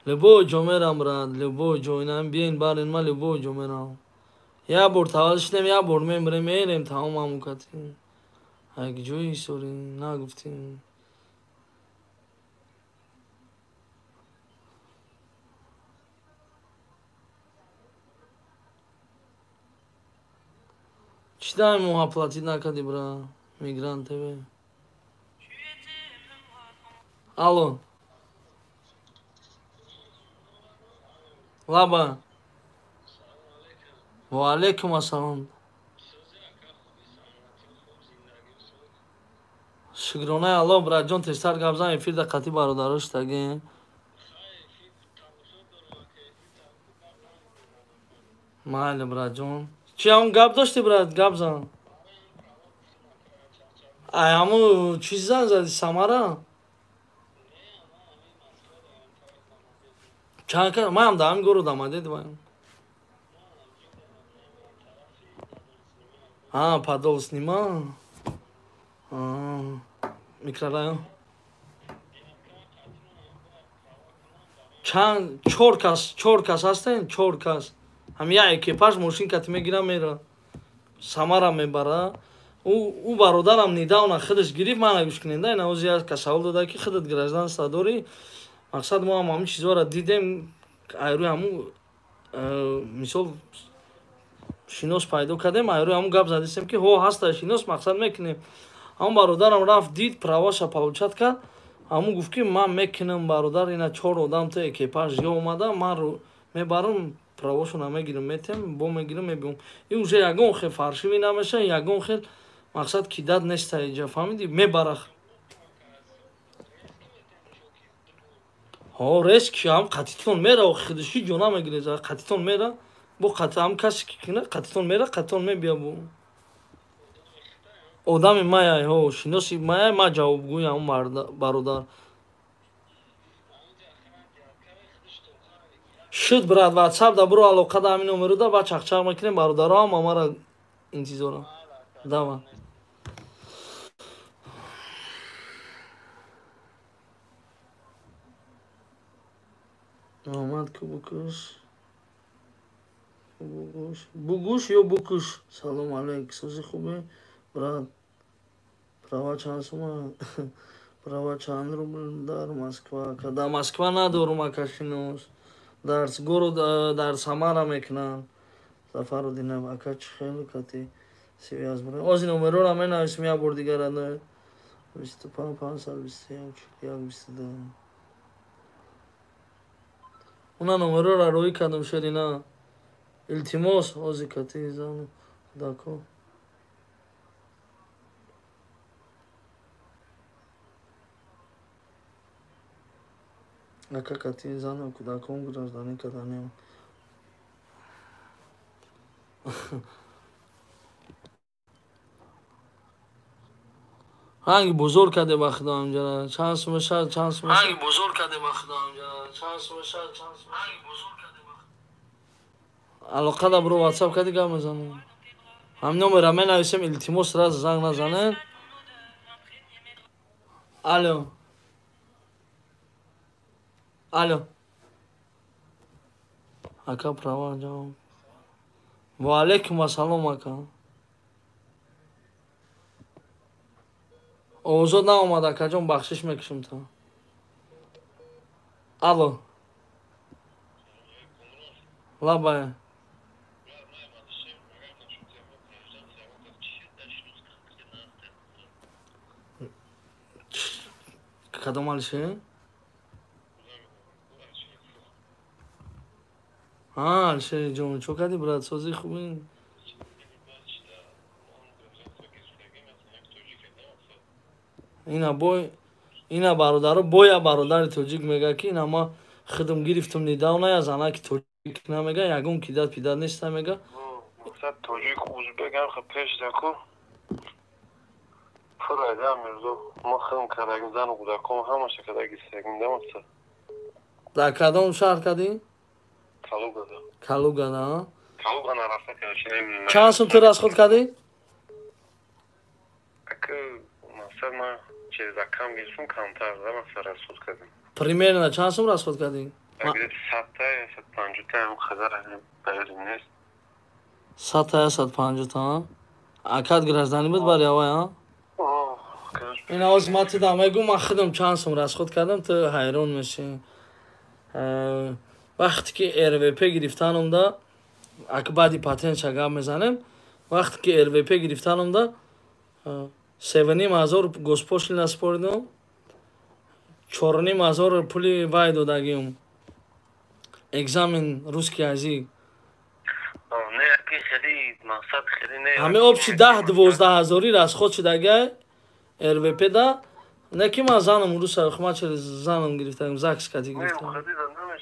Любой ҷо мерам брат, любой ҷо инам биен барин ма любой ҷо мерам. Я бор таваллуд шудем, я бор мемирем, мерем тамом мамлакатӣ. Як ҷои сорӣ нагуфтем. Чӣ дай моҳа платит накардӣ брат? Мигрант ТВ. Алло. Лаба. Ва алейкум ассалом. Шукронаи Аллоҳ братҷон, тезтар гап зан, эфир даққати бародаро шудаги. Майли братҷон. Чӣ ҳамун гап дошти брат, гап зан. Ай ҳамун чиз зан зади Самара? Чанд кас маам да ҳамин города амадед ваям. Подол снима. Микрорайон. Чанд чор кас ҳастен, чор кас. Ҳам як экипаж мошинкати мегира мера. Самара мебара. У бародарам недавно худаш гирифт, мана гӯш куненда, ина ози як савол дода ки худат гражданство дорӣ? Мақсад мо ҳам ҳамин чизҳоро дидем, айрӯи ҳамун мисол шинос пайдо кардем, айрӯи ҳамун гап задистем ки ҳо ҳаста шинос, мақсад мекунем. Ҳамун бародарам рафт дид, праваша получат кард. Ҳамун гуфт ки ман мекунам бародар, ина чор одам то экипаж ё омада, ман мебарам, правошона мегирам, метем, бо мегирам, мебиём. И уже ягон хел фаршивӣ намеша, ягон хел мақсад кидат неста иҷа, фаҳмидӣ? Мебарах. Резки ҳам қатитон мера, худши ҷо намегирез, қатитон мера. Бо ҳам касе ки кина қатитон мера, қатитон мебия бо. Одами маяй, шиноси маяй, ма ҷавобгӯи ҳамун бародар. Шуд брат, ватсап да биро алоқа да ҳамин номеро да, ба чақчақ мекунем, бародаро ҳам амара интизорам. Дава. Омад ку бугуш ё букуш. Салом алейк, сози хубе брат. Права чанд сума? Права чанд рубл дар Москва? Дар Москва надорум ака шинос. Дар города, дар Самара мекунам. Зафаруддинов ака чӣ хел кати связ бирем. Ози номерора менависем як бор дигар. 25 521 122. Уна номерора роҳӣ кардам шерина. Илтимос ози кати зан дако. Ака кати зан кудакон гражданин каданем. ҳанги бузург карде ба худо ҳамҷара. Чанд сум шад, чанд сум шад. Ҳанги бузург карде ба худо ҳамҷара. Чанд сум шад, чанд сум. Ҳанги бузург карде ба худо. алоқа да бро ватсап кади гап мезанем. Ҳам номера менависем, илтимос раз занг назанед. Алло. Алло. Ака права ҷавоб. Ва алейкум ассалом ака. Овозот наомад акаҷон, бахшиш мекушем то. Алло. Лабай. Кадом Алишер? Алишер ҷон, чо кади брат, созӣ хубӣ? Ина бародаро боя бародари тоҷик мега ки ина ма хидм гирифтум недавна аз анаки тоҷик намега, ягон кидат пидат неста мега. Мақсад тоҷик узбек ҳам хе пеш даку. Фурайда мирзо, ма хидм кадагим зану кӯдаком ҳамаша кадаги сегим дамаста. Дар кадом шаҳр кадӣ? Калугада. Калугада. Калугада рафта кадашинем. Чанд сум ту расход кадӣ? Ака мақсад ма чиза кам гирифтум, камтар да мақсад расход кадим. Примерно чанд сум расход кадӣ? Агар 100 та 150 та ҳам хазар байрим нест. 100 та 150 та. Акат гражданӣ буд бар явай, ин ҳоз ма ту дамегӯ ма худам чанд сум расход кардам, ту ҳайрон мешӣ. Вақте ки РВП гирифтанумда, ака баъди патентша гап мезанем, вақте ки РВП гирифтанумда 7,500 госпошлина споридум, 4,500 пули вай додагиум. Экзамен русский язик. Не, аки хеле мақсад хеле не. Ҳамин обчи 10-12 расход шудагай РВП да. Не ки ман занам руса хма через занам гирифтам, ЗАГС кати гирифтам.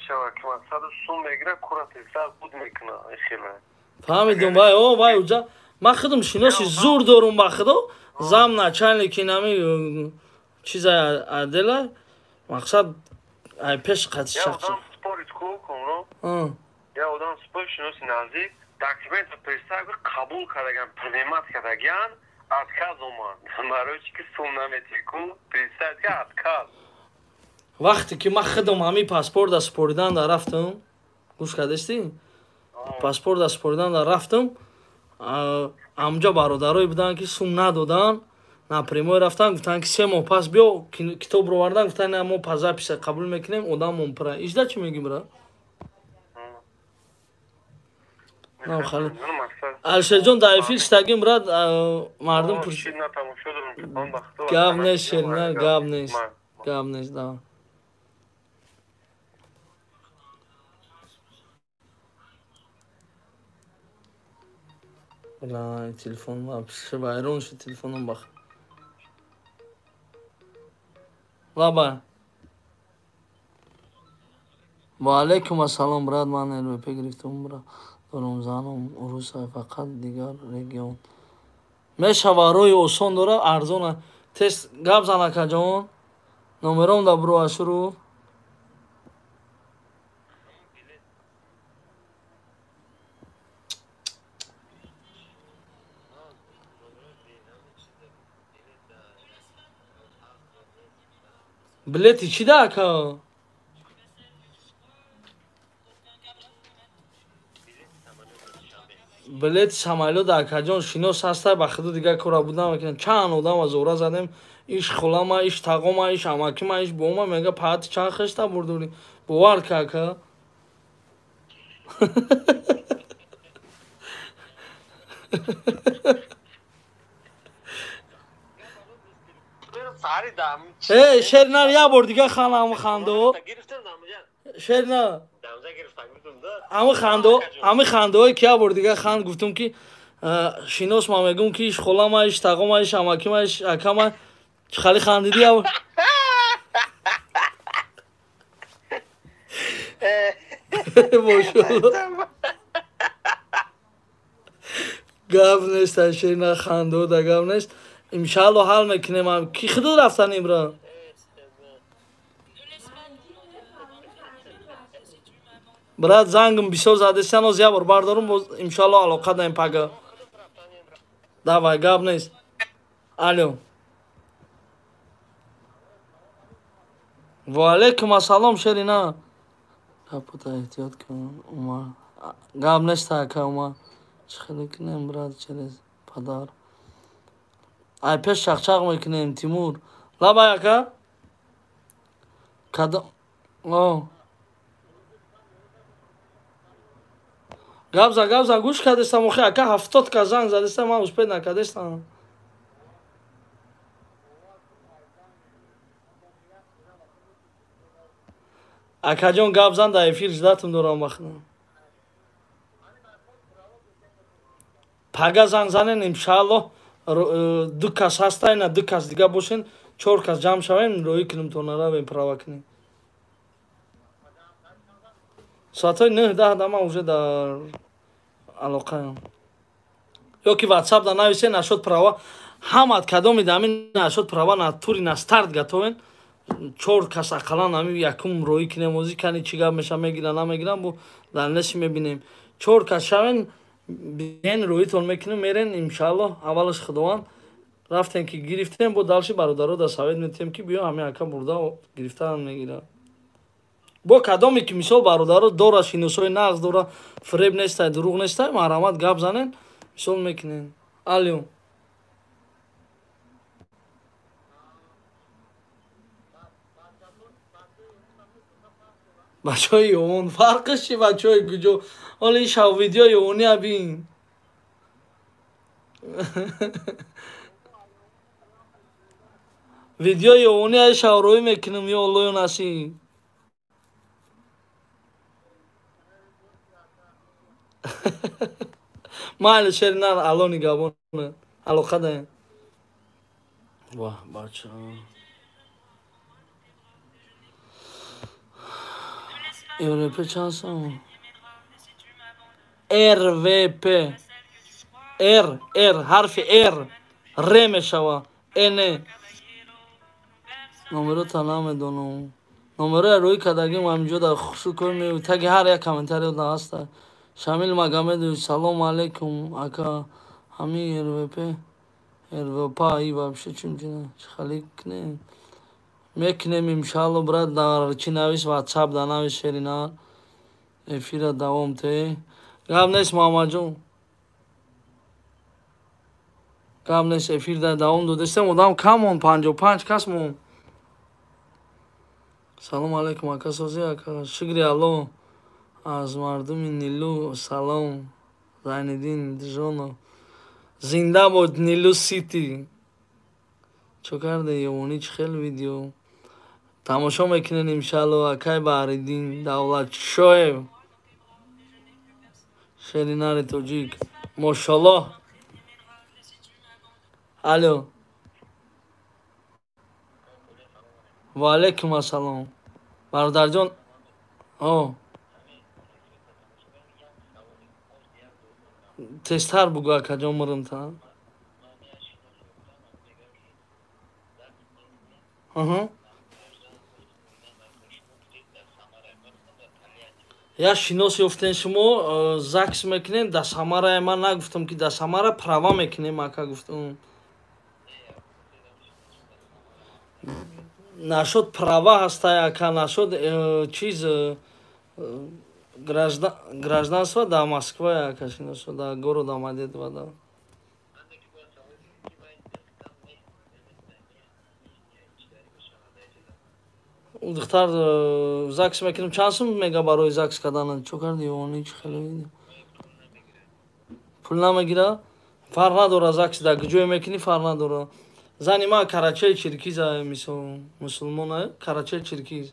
Шава ки мақсад сум мегира куратилса буд мекуна хеле. Фаҳмидум вай, о вай уҷа. Ман худам шиноси зур дорум ба худо. Зам начальники нами чиза адела. Мақсад ай пеш қатиш шахс. Я одам спорит кумро. Я одам спорит шиноси наздик. Документ представ қабул кардаган, принимат кардаган отказ омад. Барои ки сум наметику, представ ки отказ. Вақте ки ман худам ҳамин паспорта спориданда рафтам, гӯш кардасти? Паспорта спориданда рафтам, амҷа бародарое буданд ки сум надодан, напрямой рафтан, гуфтанд ки 3 моҳ пас биё, китобро вардан, гуфтанд не мо по записи қабул мекунем, одамон пура. Ижда чӣ мегӣ бра? Алишерҷон дар эфир штагим брат, мардум пуршид. Гап нест шерина, гап нест. Гап нест да. Ла, телефон вообще вайрон шуд, телефоном бах. Лаба. Ва алейкум ассалом брат, ман РВП гирифтам брат. Дорум занам уруса фақат дигар регион. Мешава роҳи осон дора, арзона. Тест гап зан акаҷон. Номером да бро ашуру. Билети чӣ да ака? билети самолёт акаҷон шинос ҳастай, ба худо дигар кора будам мекунам. Чанд одам зора задем, иш хулама, иш тағома, иш амакима, иш бома, мега паати чанд хешта бурдури. Бовар ка ака. Шерина я бор дига ханам хандо. Шерина ҳами хандаҳои ки я бор дига ханд гуфтум ки шинос ма мегум ки иш холама, иш тағома, иш амакима, иш акама. Чӣ хали хандидӣ я? Мошалло. Гап нест, Шерина хандаҳо да гап нест. Иншалло ҳал мекунем. Ки худо рафтан имра? брат, зангм бисёр задестан, оз я бор бардорум, иншаллоҳ алоқа даем пага. Давай, гап нест. Алё. Ва алейкум ассалом, Шерина. Капота эҳтиёт кун, Умар. Гап нест ака Умар. Чӣ кунем, брат, через падар. Ай пеш чақчақ мекунем, Тимур. Лабай ака? Кадом? Габза, гӯш кардестам, охи ака 70 ка занг задестам, ман успед накардестам. Акаҷон гап зан, дар эфир ҷидатум дорам бахна. Пага занг занен, иншаллоҳ ду кас ҳастайна, ду кас дига бошен, 4 кас ҷамъ шавем, роӣ кунем то наравем права кунем. Соатҳои 9-10 ман уже дар алоқаам. Ёки ватсап да нависен, нашод права. Ҳамат кадоми да ҳамин нашод права на тури на старт гатовен. 4 кас ақаллан ҳамин якум роӣ кунем, озӣ кани чӣ гап меша, мегирам, намегирам, бо дар неси мебинем. 4 кас шавен, биен роитон мекунем, мерен, иншаллоҳ, аввалаш худованд. Рафтем ки гирифтем, бо далши бародаро да совет метем ки биё ҳамин ака бурда гирифтан мегира. Бо кадоме ки мисол бародаро дора, шиносои нағз дора, фреб нестай, дурӯғ нестай, марҳамат гап занен, мисол мекунем. Алё. бачаҳои ёвон, фарқиш чи бачаҳои куҷо? Ҳоли ин шав видеои ёвония бин. видеои ёвония шавроӣ мекунем, ё Алло ё Насиб. майли Шерина алло нигабон алоқа даем. Ваҳ бача. РВП чанд сом? РВП. Р ҳарфи Р р мешава. Н номерота намедонам. номерои рӯи кардагим ҳаминҷо дар хусукор меёбӣ. таги ҳар як комментарио да ҳаста. Шамил Магомедович, салому алейкум ака. Ҳамин РВП и вообще чунҷина чихалик кунем. Мекунем иншаллоҳ, брат, дар чӣ навис ватсап да навис Шерина. Эфира давом те. Гап нест Муҳаммадҷон. гап нест, эфир да давом додестем, одам камон, 55 кас мон. салому алейкум ака Сози ака. Шукри Аллоҳ. аз мардуми Нилу салом. Зайниддин Диҷонов. зинда бод Нилу Сити. чо карда ёвонӣ, чӣ хел видео тамошо мекунем иншаллоҳ. акай Баҳриддин, Давлатшоев, Шеринари тоҷик, мошаллоҳ. алё. ва алейкум ассалом. бародарҷон. тезтар бугӯ акаҷон мурымтан. як шинос ёфтем шумо закс мекунем да Самара. ман нагуфтам ки да Самара права мекунем ака гуфтам. нашод права ҳастай ака, нашод чиз гражданство да Москва ака, шиносо да города Мамедова да. духтар закс мекунем. чанд сум мега барои закс кардан? чо карди ёвонӣ, чӣ хеле видео пул намегира? фарқ надора, закс да куҷое мекунӣ фарқ надора. зани ман Карачаи Чиркиз мисол мусулмон Карачаи Чиркиз.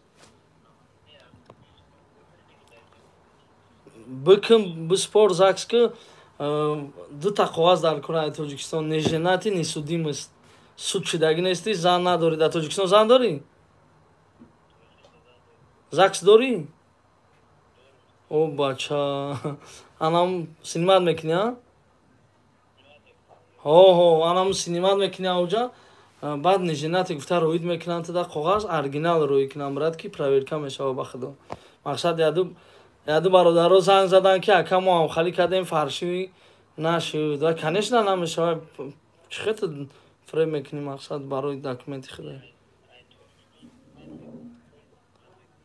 бикун биспор закс ки дута қоғаз дар Кураи Тоҷикистон неженати несудим аст. суд шудагӣ нести, зан надорӣ. дар Тоҷикистон зан дорӣ? закс дорӣ? о бача, анам синимат мекунӣ? анам синимат мекунӣ ауҷа. баъд неженати гуфта роид мекунанд да қоғаз оригинал роӣ кунам брат ки проверка мешава ба худо. мақсад яду яду бародаро занг задан ки ака мо ҳамхалӣ кардем фарши нашуд ва конечно намешавад чӣ хета фрем мекунӣ мақсад барои документи худа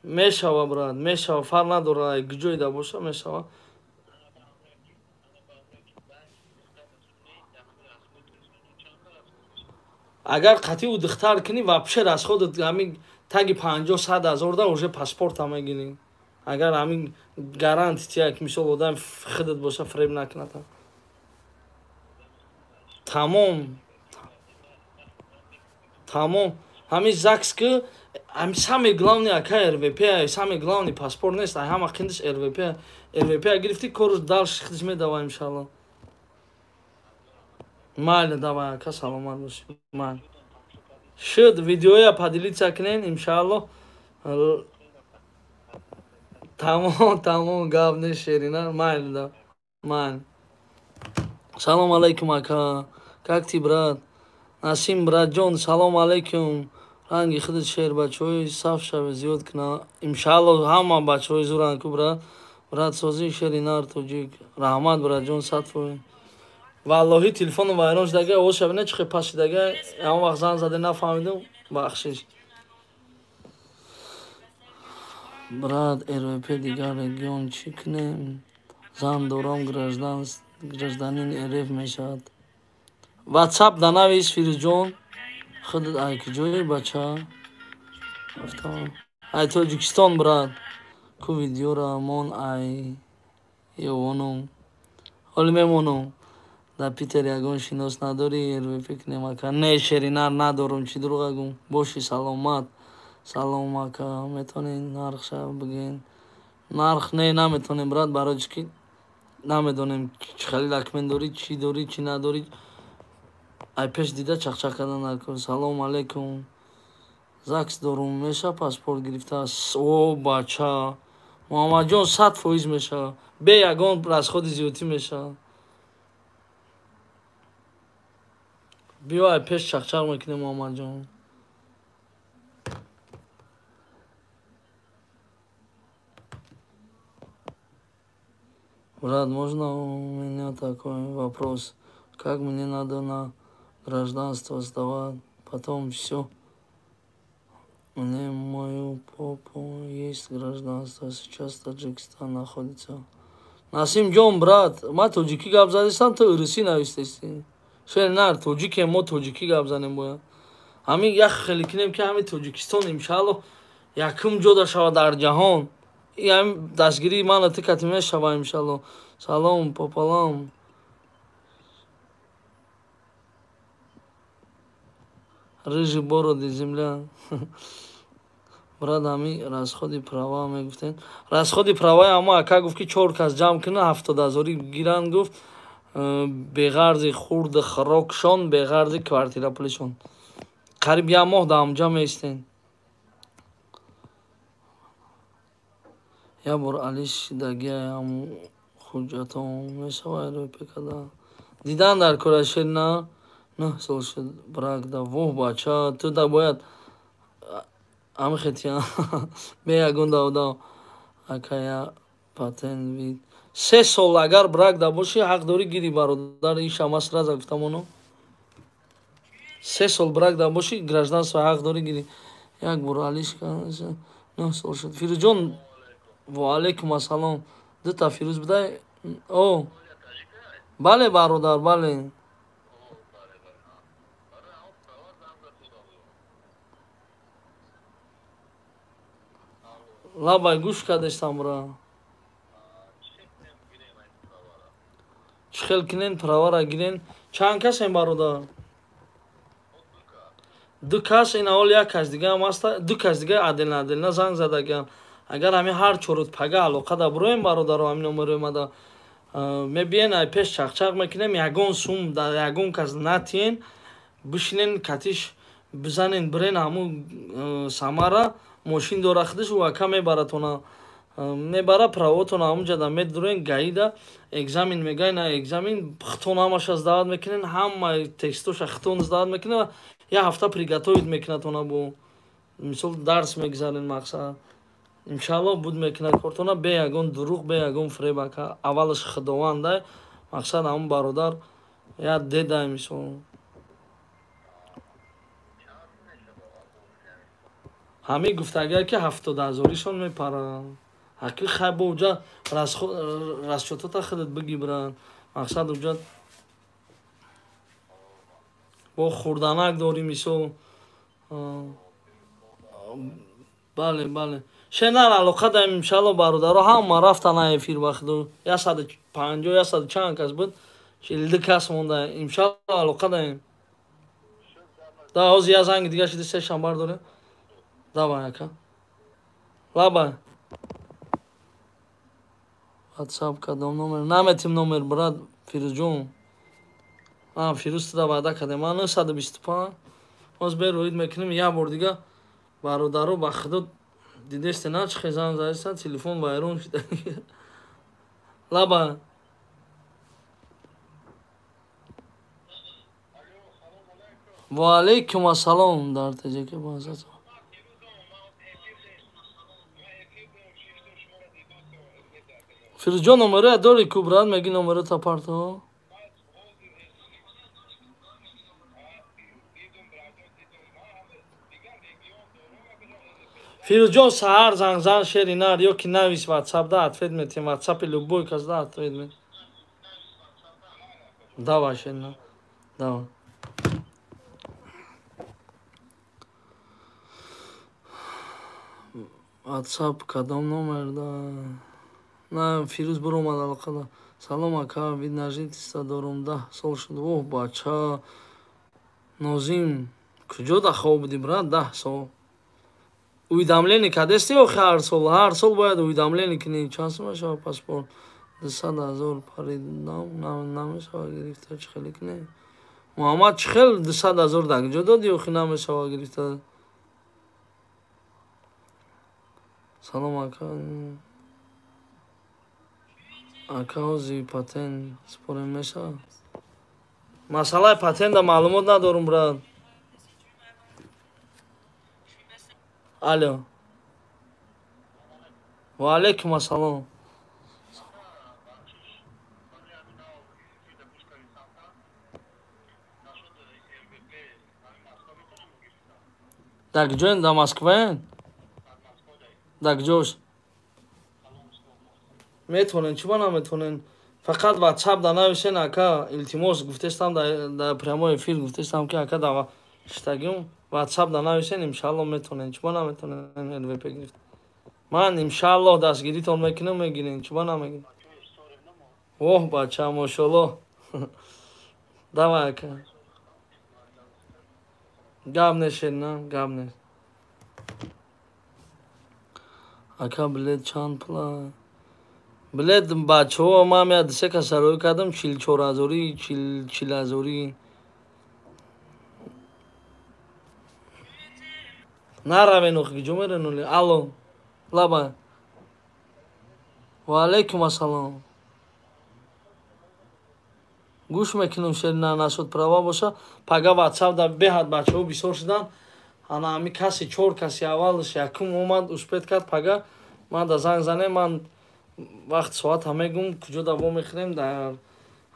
мешава брат мешава фар надорад гуҷоида боша мешава агар қатъи удухтар кунӣ вообще расходот ҳамин таги 50-100 ҳазор да уже паспорта мегирӣ агар ҳамин гарантит як мисол одам худат боша фрем накунад тамом ҳамин ЗАГС ки самое главное ака РВП самое главное паспорт нест ҳама киндиш РВП гирифти корш дальше худиш медавай иншалло майли давай ака саломат боши майли шуд видеоя поделиться кунен иншалло тамом гап нест шерина майли да майли салом алейкум ака как ты брат Насим братҷон салом алейкум ранги худат шер бачаҳои саф шаве зиёд куна иншалло ҳама бачаҳои зӯранд ку братсозии шери нар тоҷик раҳмат братҷон сатфои валлоҳи телефону вайрон шудага оз шавина чӣ хел пас шудага ҳама вақт занг заде нафаҳмидам бахшиш брат РВП дигар регион чӣ кунем зан дорам гражданин РФ мешавад WhatsApp данавис Фирӯзҷон худат ай куҷои бача ай Тоҷикистон брат ку видеора мон ай ёвонум ҳоли мемонум дар Питер ягон шинос надорӣ РВП кунем ака не шеринар надорум чӣ дурӯға гум боши саломат салом ака метонем нархша бигӯен нарх не наметонем брат барои чӣ ки намедонем чӣ хели документ дорӣ чӣ дорӣ чӣ надорӣ ай пеш дида чақчақ кардан накун салом алейкум ЗАГС дорум меша паспорт гирифта о бача муҳаммадҷон 100% меша бе ягон расходи зиёдтӣ меша биё ай пеш чақчақ мекунем муҳаммадҷон брат можно у меня такой вопрос как мне надо на гражданство сдавать потом все мне мою попу есть гражданство сейчас Таджикистан находится Насим ҷон брат ма тоҷикӣ гап задистам то ирисӣ навистаистӣ шер нар тоҷике мо тоҷикӣ гап занем бояд ҳамин як хеле кунем ки ҳамин Тоҷикистон иншалло якум ҷода шавад дар ҷаҳон ҳамин дастгирии мана ту кати мешава иншалло салом попалам рыжий бороды земля брат ҳамин расходи права мегуфтен расходи праваи ама ака гуфт ки 4 кас ҷамъ кунад 70 000 гиранд гуфт беғарзи хурди хирокшон беғарзи квартирапулишон қариб як моҳ да ҳамҷа меистен я бор алиш дагия ҳам хуҷҷатон мешавад рӯпекада дидан дар курашер на 9 сол шуд брак да воҳ бача ту да бояд амихетия бе ягон давда акая патент вид 3 сол агар брак да боши ҳақ дорӣ гири бародар иша масраза гуфтамоно 3 сол брак да боши гражданство ҳақ дорӣ гири як бор алишка 9 сол шуд Фирӯзҷон ва алейкум ассалом дута Фирӯз будай о бале бародар бале лабай гӯш кардаштам бра чӣ хел кунен правара гирен чанд касем бародар 2 кас ин ҳол як кас дига ҳам аста 2 кас дига аделна занг задаган агар ҳамин ҳар чорут пага алоқа да буроем бародаро ҳамин номероимада мебиен ай пеш чақчақ мекунем ягон сум дар ягон кас натиен бишинен катиш бизанен бирен ҳамун самара мошин дора худаш ва ка мебаратона мебара правотона ҳамуҷада медурен гаида экзамен мегаи на экзамен хитон ҳамаша сдават мекунен ҳама текстоша хитон сдават мекунен я ҳафта приготовит мекунатона бо мисол дарс мегзарен мақсад иншаллоҳ буд мекунад кортона бе ягон дурӯғ бе ягон фреб ака аввалаш худовандай мақсад ҳамон бародар як дедай мисол ҳамин гуфтагия ки 70,000-ишон мепаранд ҳақи хай бо уҷа расчётота худат бигибранд мақсад уҷа бо хурданак дорӣ мисол бале бале шенар алоқа даем иншаллоҳ бародаро ҳама рафтана эфир вахту 150 100 чанд кас буд 40 кас монда иншаллоҳ алоқа даем да ҳозир я занги дига шиди се шам бардоре давай ака лабай WhatsApp кадом номер наметим номер брат Фирӯзҷон Фирӯз туда ваъда кардем ман 925 ҳоз бероид мекунем як бор дига бародаро ба худо дидесте на чи хезан заиста телефон вайрон шуда лаба ва алейкум ассалом дар таҷаки базат Фирӯзҷон номеро дори ку брат меги номеро та парто Фирӯзҷон саҳар зангзан шери нар ё ки навис WhatsApp да ответ метем WhatsApp любой кас да ответ мет давай шена давай WhatsApp кадом номер да на Фирӯз буромад алоқа да салом ака вид нажитиста дорум 10 сол шуд оҳ бача Нозим куҷо да хоб буди брат 10 сол уведомление кадести охир ҳар сол бояд уведомление кунӣ чанд сум мешавад паспорт 200,000 паридам намешавад гирифта чихеле кунӣ Муҳаммад чихел 200,000 дар куҷо доди охир намешавад гирифта салом ака ака ҳозир патент спорем мешавад масъалаи патента маълумот надорум брат алло ва алейкум ассалом дар куҷоен дар Москваен дар куҷош метавонен чиба наметавонен фақат WhatsApp да навишен ака илтимос гуфтестам дар прямой эфир гуфтестам ки ака да штагим WhatsApp да навишен иншаллоҳ метавонен чиба наметавонен ЛВП гирифт ман иншаллоҳ дастгиритон мекунам мегирем чиба намегирем оҳ бача мошаллоҳ давай ака гап нешед на гап не ака билет чанд пула билет бачаҳо ман я дусе касароӣ кардам 44,000 40,000 наравен охи куҷо меренули алло лаба ва алейкум ассалом гӯш мекунем шер нашуд права боша пага WhatsApp да беҳад бачаҳо бисёр шудан ана ҳами каси 4 каси аввалш якум омад успет кард пага ман да занг занем ман вақт соат ҳамегум куҷо да во мехӯрем дар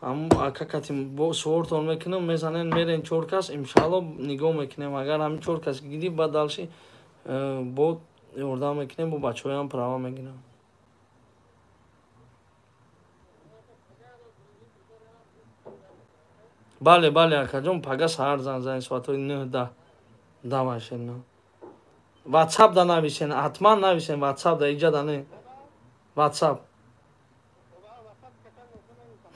ҳамун ака кати сувортон мекунем мезанем мерем 4 кас иншаллоҳ нигоҳ мекунем агар ҳамин 4 кас гирӣ ба далши бо ёрдам мекунем бо бачаҳоям права мегирам бале бале акаҷон пага саҳар занг занем соатҳои 9-10 давашен WhatsApp да нависен ҳатман нависен WhatsApp да иҷа да не WhatsApp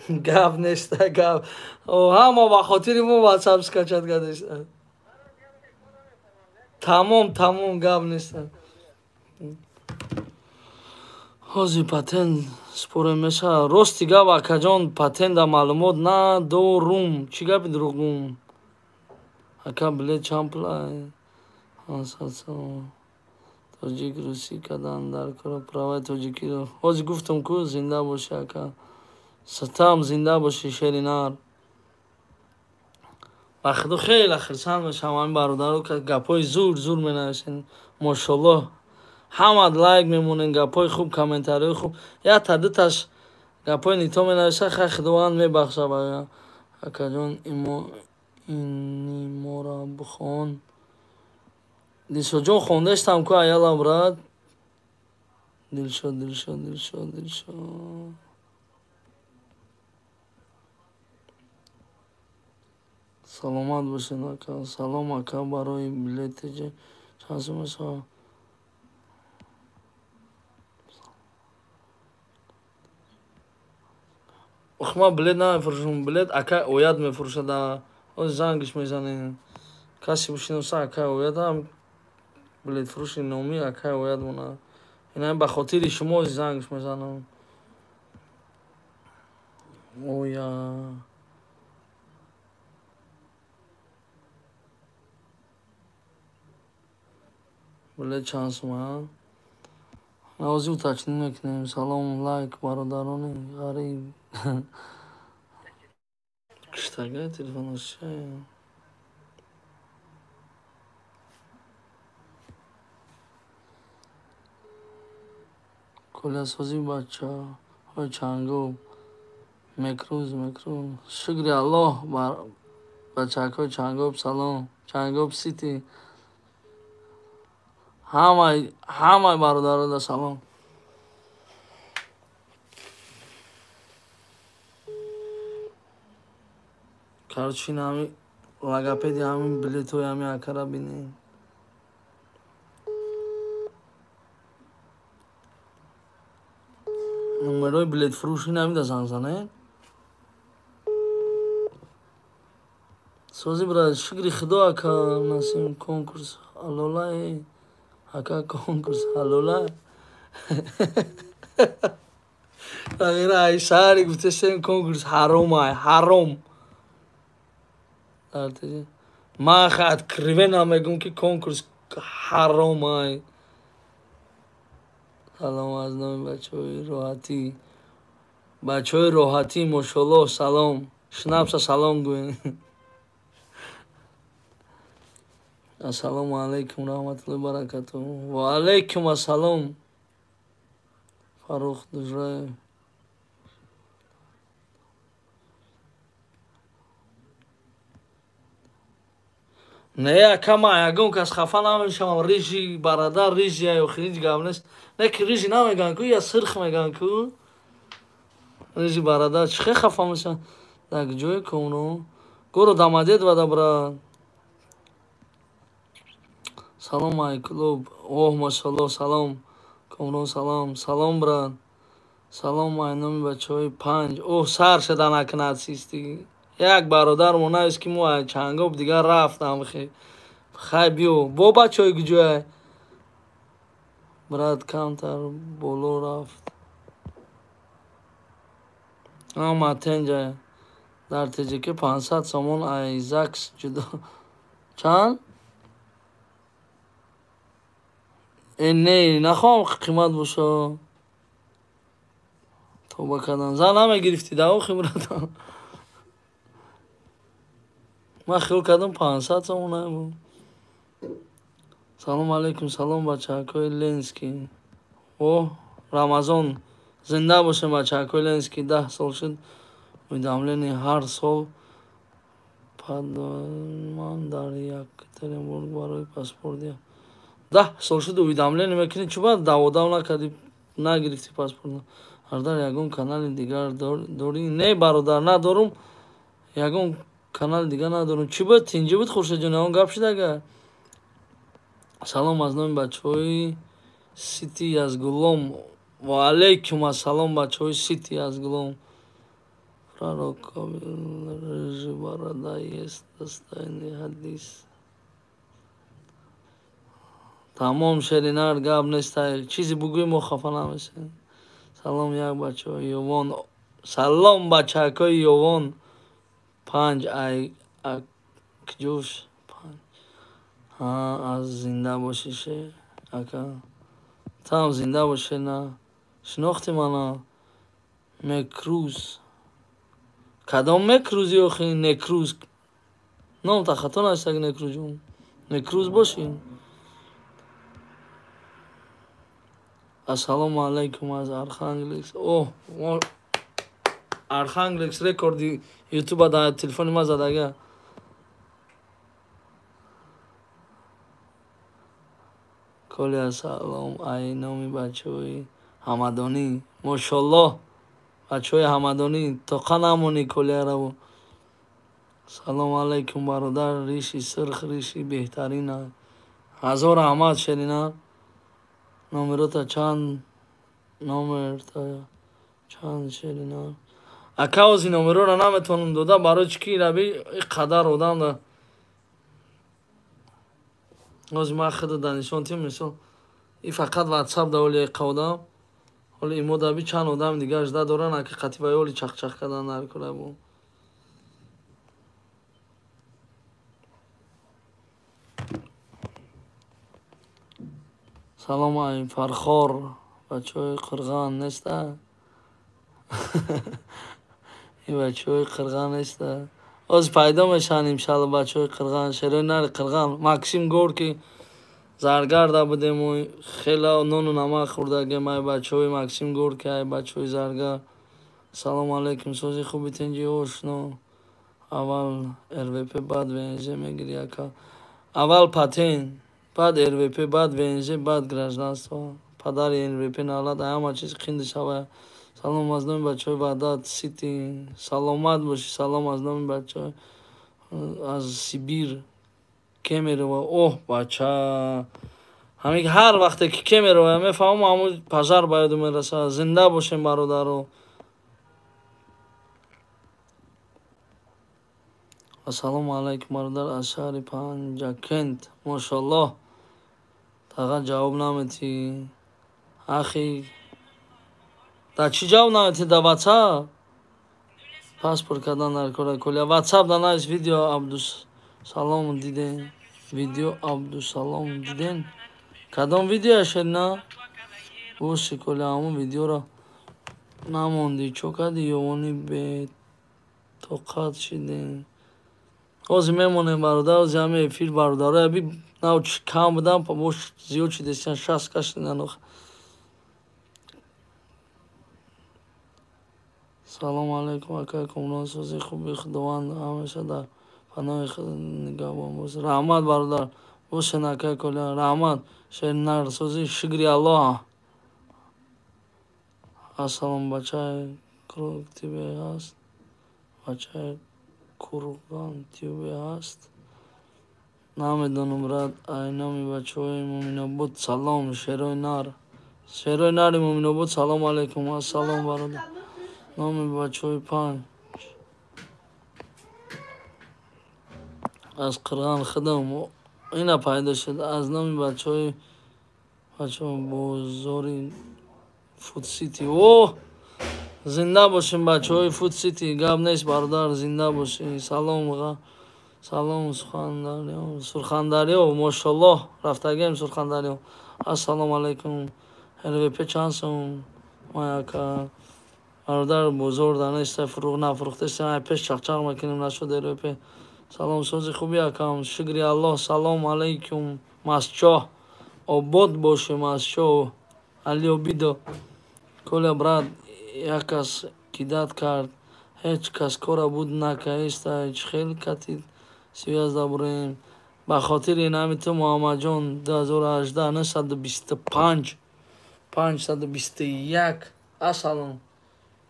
гап неста гап ҳама ба хотири мо WhatsApp скачат кардеста тамом гап неста ҳозир патент спорем мешавад рости гап акаҷон патента маълумот надорум чӣ гапи дурӯғгум ака билет чанд пула тоҷик русӣ кадан дар кора праваи тоҷикиро ҳозир гуфтам ку зинда боши ака сатам зинда боши шери нар ба худо хеле хурсанд мешавам ҳамин бародаро гапҳои зур менависен мошаллоҳ ҳама лайк мемонен, гапои хуб, комментарии хуб. Я та дуташ гапои нито менависа, хай худованд мебахша ба акаҷон инимора бухон. Дилшодҷон хондаштам ку аяла брат. Дилшод. Саломат бошед ака. Салом ака барои билети чансумаса. Охма билет намефурӯшам. Билет ака ояд мефурӯшад. Оз зангиш мезанем. Каси бошинамса ака оядам. Билет фурӯши номи ака ояд мона. Инам ба хотири шумо зангиш мезанам. Оя. Билет чанд сум? Навози уточним мекунем. Салом, лайк, бародарони ғариб. Киштага телефонаш чая? Колесози бача ҳои чангоб. Мекруз. Шукри Аллоҳ бар бачакҳои чангоб. Салом. Чангоб сити. ҳамаи бародарода салом. Короче, ҳами логопеди ҳамин билетҳои ҳамин акара бинем. номерои билетфурӯши намида занг занед. Сози брат, шукри худо ака насим конкурс ҳалола. Ака конкурс ҳалола. Тағира ай шаҳри гуфташем конкурс ҳаром. Ман хай откровенно мегум ки конкурс ҳаром ай. Салом аз номи бачаҳои роҳатӣ мошоаллоҳ салом. Шнапса салом гӯем. Ассалому алайкум раҳматуллоҳи баракатуҳу. Ва алайкум ассалом. Фарух Дужраев. Не ака ман ягон кас хафа намешавам. Рижи барадар рижи охир ҳеҷ гап нест. Не ки рижи намегӯянд ку я сирх мегӯянд ку. Рижи барадар чӣ хел хафа мешаванд? Дар ҷои комро гуро дамадед вада брат. Салом айклуб. Оҳ машоаллоҳ салом. Комрон салом. Салом брат. Салом ай номи бачаҳои 5. Оҳ сар шуда накунад систи. Як бародар монавист ки мо чангоб дигар рафтам. Хай биё. Бо бачаҳои куҷояй? Брат камтар боло рафт. Ама тенҷа дар теҷаки 500 сомон ай закс ҷудо. Чанд? Не, нахоҳам қимат бошо. Тоба кардан. Зан намегирифтӣ да охи брат. Ман хиёл кардам 500 сомон ай. Салом алейкум. Салом бачаҳакҳои Ленский. Оҳ, Рамазон зинда бошем бачаҳакҳои Ленский. 10 сол шуд. Уведомление ҳар сол падман дар Екатеринбург барои паспорт. 10 сол шуд уведомление мекунӣ. Чӣ баъд даводав накардӣ, нагирифтӣ паспорт? Бародар ягон канали дигар дорӣ? Не бародар, надорум. Ягон канали дигар надорум. Чӣ буд? Тинҷӣ буд Хуршидҷон, ягон гап шуд ага? Салом аз номи бачаҳои Сити Язгулом. Ва алейкум ассалом бачаҳои Сити Язгулом. Пророков рыжий борода есть достойный хадис. Тамом шеринар гап нестай. Чизи бугӯи мо хафа намешавем. Салом як бачаҳои Ёвон. Салом бачаҳакҳои Ёвон. 5 ай акҷӯш. Аз зинда бошӣ ше ака. Там зинда бошед на. Шинохти мана. Мекруз. Кадом мекрузи охи? Некруз. Ном та хато наштаг некруз ҷон. Некруз бошӣ. Assalomu alaykum az Arxangelsk. Oh, Arxangelsk rekordi YouTube da telefonima zadaga. Kolia salom ay nomi bachoi Hamadoni. Mashallah. Bachoi Hamadoni to qanamoni kolia ravo. Salom alaykum barodar rishi sirkh rishi behtarina. Hazor Ahmad sherina. Nomerota chand nomerta chand sherina. Aka ozi номеро ра наметавонам дода барои чӣ ки раби қадар одам да ози ман худа да нишон тим мисол и фақат WhatsApp да оли қавдам оли имо даби чанд одам дигар жда доран ҳақиқати ба оли чақчақ кардан наркура бу салом ай фархор бачаҳои қирған неста бачаҳои қирған неста оз пайдо мешаванд иншалло бачаҳои қирған шерои нари қирған Максим Горки заргарда будем хела нону намак хӯрдагем ай бачаҳои Максим Горки ай бачаҳои заргар салому алейкум сози хуби тинҷи ошно аввал РВП баъд ВНЖ мегири ака аввал патент баъд РВП баъд ВНЖ баъд гражданство падари РВП навлад ҳама чиз қинди шавад салом аз номи бачаҳои Ваҳдат Сити саломат бошӣ салом аз номи бачаҳои аз Сибир ке мерова оҳ бача ҳамин ҳар вақте ки ке мерова мефаҳмам ҳамун пажар ба ёдум мерасад зинда бошем бародаро ассалому алайкум бародар аз шаҳри Панҷакент мошаллоҳ тағат ҷавоб наметӣ ахи да чӣ ҷавоб наметӣ да WhatsApp паспорт кардан дар кора кулия WhatsApp да навис видео Абдусалом диден видео Абдусалом диден кадом видео шедна боси кулия ҳамун видеоро намонди чо кади ёвони бетоқат шидем ози мемонем бародар ози ҳамин эфир бародаро яби нав кам будам бош зиёд шидестиян 60 кашидан ох салому алейкум акайкум носози хуби худованд ҳамеша дар паноҳи нигоҳбон бошед раҳмат бародар бошен акай коля раҳмат шернарсози шигри аллоҳ ассалом бачаи кург тибе ҳаст бачаи курган тибе ҳаст намедонам рад ай номи бачаҳои Муъминобод салом шерои нари Муъминобод салому алейкум ассалом бародар номи бачаҳои панҷ аз қирған худам ина пайдо шуд аз номи бачаҳои бозори Фудсити о зинда бошем бачаҳои Фудсити гап нест бародар зинда бошем салом салом Сурхандариё мошаллоҳ рафтагем Сурхандариё ассалому алейкум РВП чанд сом маяка бародар бозор данеста фуруғ нафурӯхтестем ай пеш чақчақ мекунем нашуд РВП салом сози хуби акам шигри аллоҳ салому алейкум масчоҳ обод боше масчоҳ али обидо коля брат як кас кидат кард ҳеҷ кас кора буд накаиста ҳеҷ хел катид связда бурем ба хотири нами ту Муҳаммадҷон 2018 925 521 асалом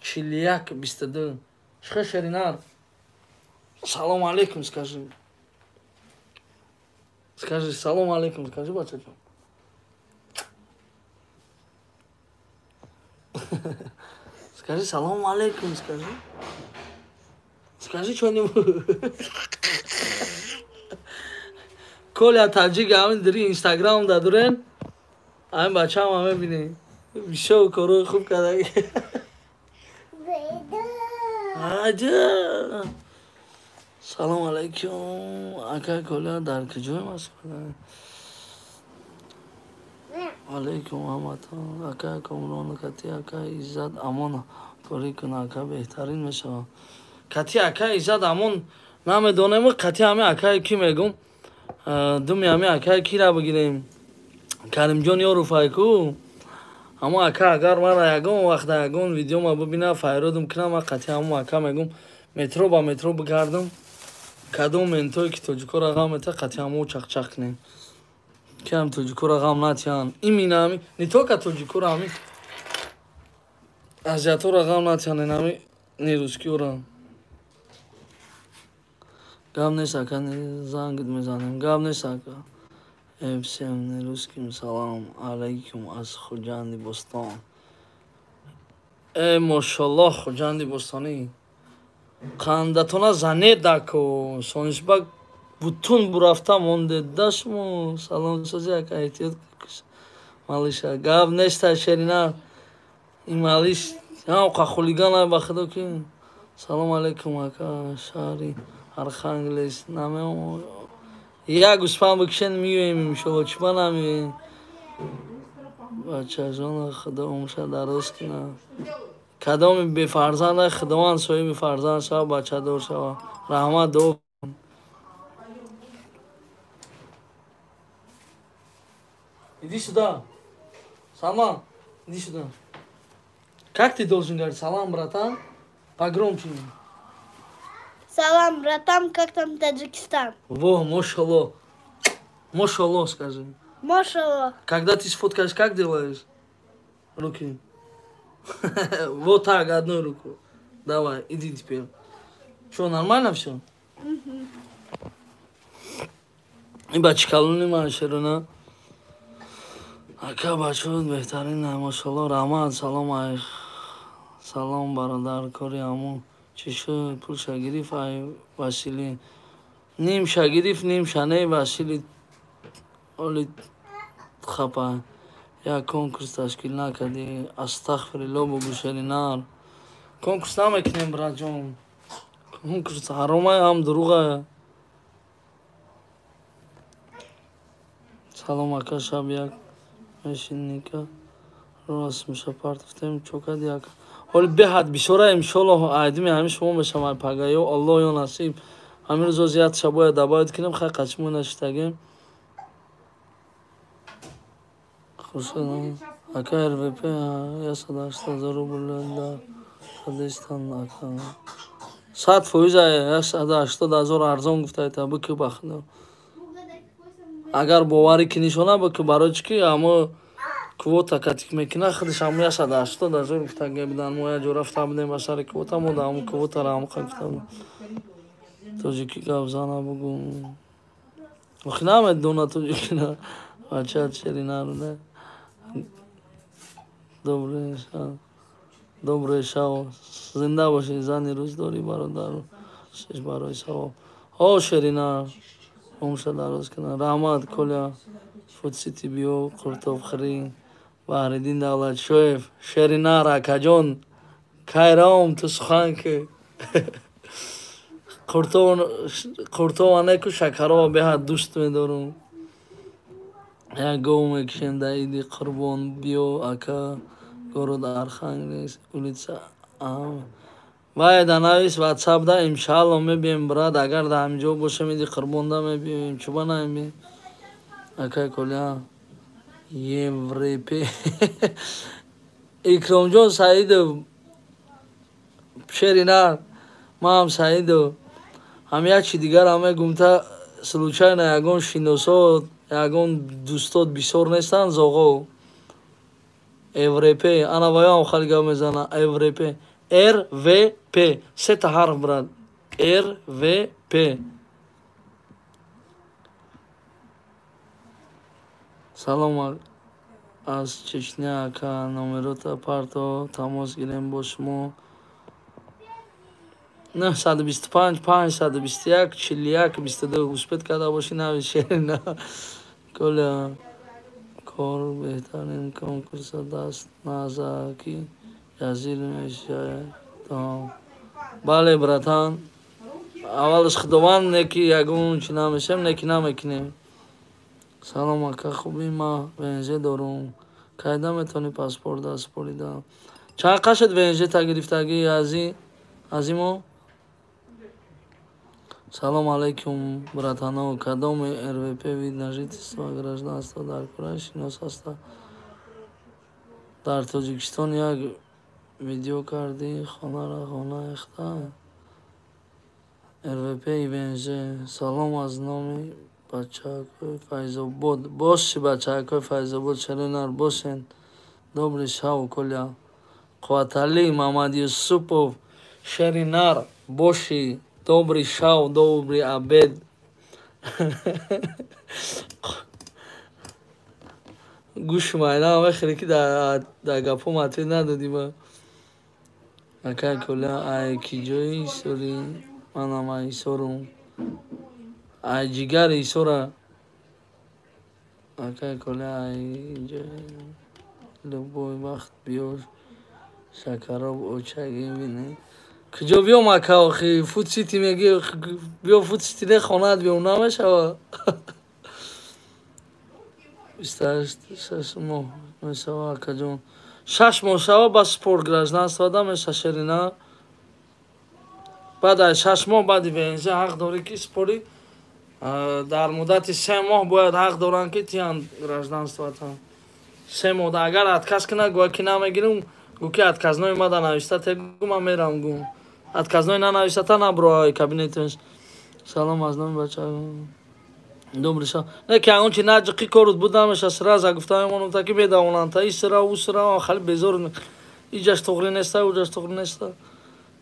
41 22 чиқа шеринар салому алейкум скажи салому алейкум скажи бачаҷон скажи салому алейкум скажи чё-нибудь коля таҷик ҳамин дири инстаграм дадурен ҳамин бачаам ҳама мебинем бисёр корои хуб кардаг салому алейкум акай коля дар куҷоем аст алейкум ҳаматон акай комрон кати акай иззат амон корӣ кун акай беҳтарин мешавад кати акай иззат амон намедонем кати ҳамин акай ки мегум думи ҳамин акай кира бигирем Каримҷон ёруфайку Ама ака агар ман ягон вақт ягон видеома бибина файродум кунам, ман қатъи ҳамон ака мегум метро ба метро бигардам, кадом ментое ки тоҷикоро ғам мета қатъи ҳамон чақчақ кунем. Ки ҳам тоҷикоро ғам натиҳанд. Имина ҳами не тока тоҷикоро ҳами азиаторо ғам натиҳанд, инами нерускиёро. Гап нест ака, занг мезанем. Гап нест ака. Всем русским салам алейкум аз Хуҷанди Бостон. Мошаллоҳ Хуҷанди Бостони. Қандатона занед дако. Сонишбак бутун бурафта монде дашмо. Салом созӣ ака, эҳтиёт куш. Малиша гап неста шерина. Ин малиш ҳамқа хулигана ба худо ки. Салом алейкум ака. Шаҳри Архангелск намем. Як гӯспанд бикишен миёем иншолло, чиба намиёем. Бачаҷона худо умрша дароз кунад. Кадоми бефарзанда худованд соҳиби фарзанд шава, бачадор шава. Раҳмат дуо. Иди сюда. Салман, иди сюда. Как ты должен говорить? Салам, братан. Погромче. Салам, братан, как там Таджикистан? Во, машалло. Машалло, скажи. Машалло. Когда ты сфоткаешь, как делаешь? Руки. Вот так, одной рукой. Давай, иди теперь. Что, нормально все? И бачкалуни машерона. Ака бачот беҳтарин, машалло, раҳмат, салом айх. Салом бародар, кори ҳамон. Чӣ шуд? Пул шагириф ай Василӣ. Ним шагириф, ним шанаи Василӣ оли хапа. Як конкурс ташкил накардӣ. Астағфирулло бугӯ шеринар. Конкурс намекунем, братҷон. Конкурс ҳаромай, ҳам дуруғая. Салом ака, шаб як мешинника. Рост мишапартифтем чокади ака. Оли беҳад бисёра иншоллоҳ айдими ҳами шумо мешавад пагаё Аллоҳ ё насиб. Ҳамин рӯзо зият шабоя дабоят кунем, хай қачмӯ наштагем. Хушад ака РВП 180,000 рубл дар Кадистан ака. 100% 180,000 арзон гуфтаита бики бахудо. Агар боварӣ кунӣ шона бики барои чӣ ки ҳамо квота катик мекуна худаш ҳамо 180,000 гуфтага бидан. Мо як ҷо рафта будем ба сари квота, мо дар ҳамо квотаро ҳамоқа гуфта будем. Тоҷикӣ гап зана бугу. Охи намедона тоҷикина. Бачаат шеринару да. Добре шав. Зинда боши, зани рӯздорӣ бародару. Шиш барои савоб. О шеринар. Умша дароз кунад. Раҳмат коля. Фудсити биё, Қуртовхирӣ. Баҳриддин Давлатшоев. Шеринар акаҷон. Кайром ту сухан ки. Қуртоване ку шакарова беҳад дӯст медорум. Як гов мекишем дар иди Қурбон биё ака. Город Архангельск, улица вай да навис WhatsApp да иншалло мебием брат, агар да ҳаминҷо бошем иди Қурбон да мебием, чуба наем ака коля Европе. Икромҷон Саидов шеринар, ман ҳам Саидов. Ҳам як чи дигарам мегумта случайно ягон шиносот, ягон дӯстот бисёр нестанд зоғо. Европе, ана ваём хали гап мезана. Европе. РВП. Сета ҳарф брат. РВП. Салом аз Чечня ака. Номерота парто тамос гирем бо шумо. 925 521 41 22 успет карда боши нави шерина. Коля кор беҳтарин конкурса даст наза ки язир мешавад. Бале братан. Аввалаш худованд неки ягон чи намешем, неки намекунем. Салом ака хуби ма ВНЖ дорум. Кайда метавонӣ паспорт даст борида? Чанд қашд ВНЖ та гирифтагӣ азимо? Салом алейкум братано. Кадоми РВП вид на жительство гражданство дар Курай шинос аста? дар Тоҷикистон як видео кардӣ хонара хона эхта РВП ИВНЖ. Салом аз номи бачаҳакҳои Файзобод. Боши бачаҳакҳои Файзобод шаринар бошен. Добрый шав Коля. Қувваталӣ Мамад Юсупов шаринар боши. Добрый шав, добрый обед. گوش ماینا همه خیلی که در گپا مطوی ندادی با اکر کلا ای کی جایی سوری من هم ای سورم ای جگر ای سورا اکر کلا ای جایی لبوی وقت بیار شکراب اوچگی بینه کجا بیام اکر آخی فوت سیتی میگی بیا فوت سیتی ده خانت بیام نمش هوا 28 ماه میشوه اکا جون 6 ماه شوه با سپورت گراجنانство داده میشه شرینا بعد 6 ماه بعد وینجه حق داری که سپوری در مدت 3 ماه باید حق دارن که تیان گراجنانство تا 3 ماه اگر اتکاس کنه گوه که نمیگیرم گو که اتکاس نوی مده نویسته تگو من میرم گو اتکاس نوی ننویسته تا نبرو کابینتش سلام از نام بچه Добрый шо. Неки он чи наҷқи корут будамеш сразу гуфтам он таки бедавонан та исра усра хали безор иҷаш тоғри неста уҷаш тоғри неста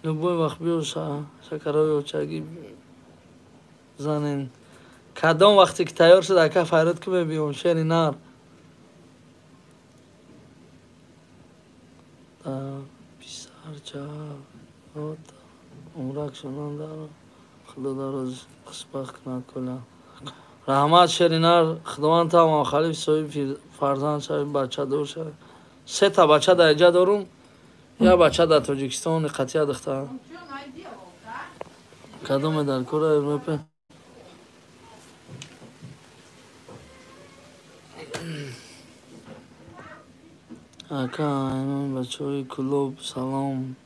любой вақт биё шакарои очаги занен кадом вақте ки тайёр шуд ака файрод ки мебиём шери нар писарча умрак шунандаро худо дароз қисбах кунад кула رحمت شرینار خداوند تا ما خلیف صاحب فرزند شوی بچه دار شوی 3 تا بچه در اینجا دارم یا بچه در تاجیکستان قطعه دختر کدوم در کره اروپا اکا این بچه های کلوب سلام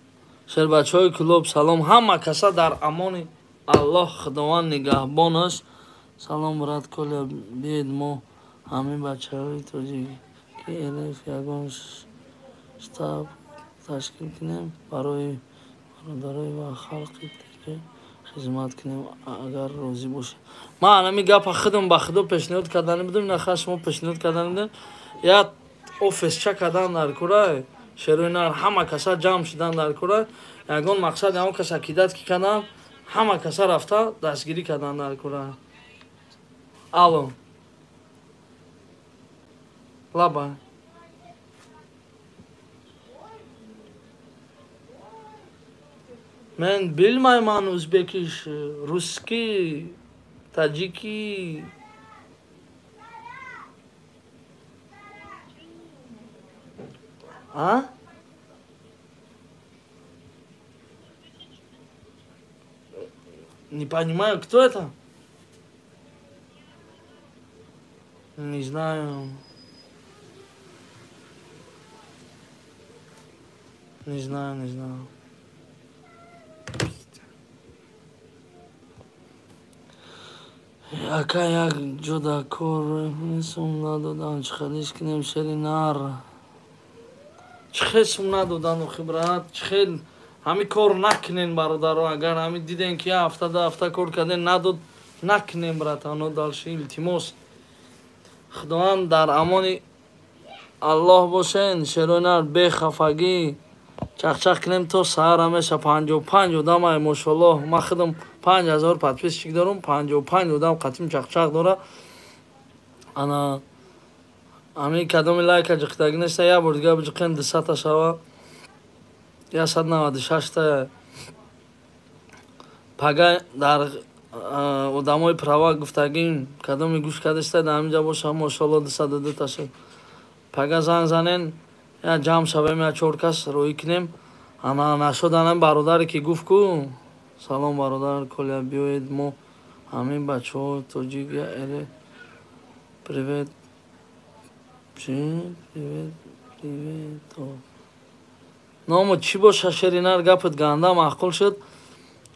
شر بچه های کلوب سلام همه کسا در امان الله خداوند نگهبان است سلام برات کلا بید ما همین بچه های توجیه که الف یکان شتاب تشکیل کنیم برای برادرای و خلقی دیگه خدمت کنیم اگر روزی باشه ما همین گپ خودم با خودم پیشنهاد کردن بودم نه خاص ما پیشنهاد کردن بودم یا اوفیس چک کردن در کره شروینار همه کسا جمع شدن در کره یگان مقصد همون کسا کیدت که کردن همه کسا رفته دستگیری کردن در کره Алло. Лаба. Мен bilmayman Uzbekish, Ruski, Tajiki. А? Не понимаю, кто это? Не знаю. Не знаю. Ака як ҷуда кор сум надодан чихелиш кинем шеринар чихел сум надодан хибрат чихел ҳами кор накунен бародаро агар ҳами диден ки ҳафта ду ҳафта кор карден надод накунем братано далши илтимос خداوند در امان الله باشین شرونر بخفگی چخ کنیم تو سهر همیشه 55 آدم های ماشاءالله ما خودم 5000 подписчик دارم 55 آدم قطیم چخ داره انا همین کدام لایک جختگی نیست یا بردگاه بجقین 200 تا شوه یا 196 تا پگه در одамои права гуфтагим кадоми гӯш кардашта дар ҳаминҷа боша мошалло 202 та шуд пага занг занен я ҷамъ шавем я 4 кас роҳӣ кунем ана нашуданам бародаре ки гуфт ку салом бародар коля биёед мо ҳамин бачаҳо тоҷик я эле привет привет номо чӣ боша шеринар гапат ганда маъқул шуд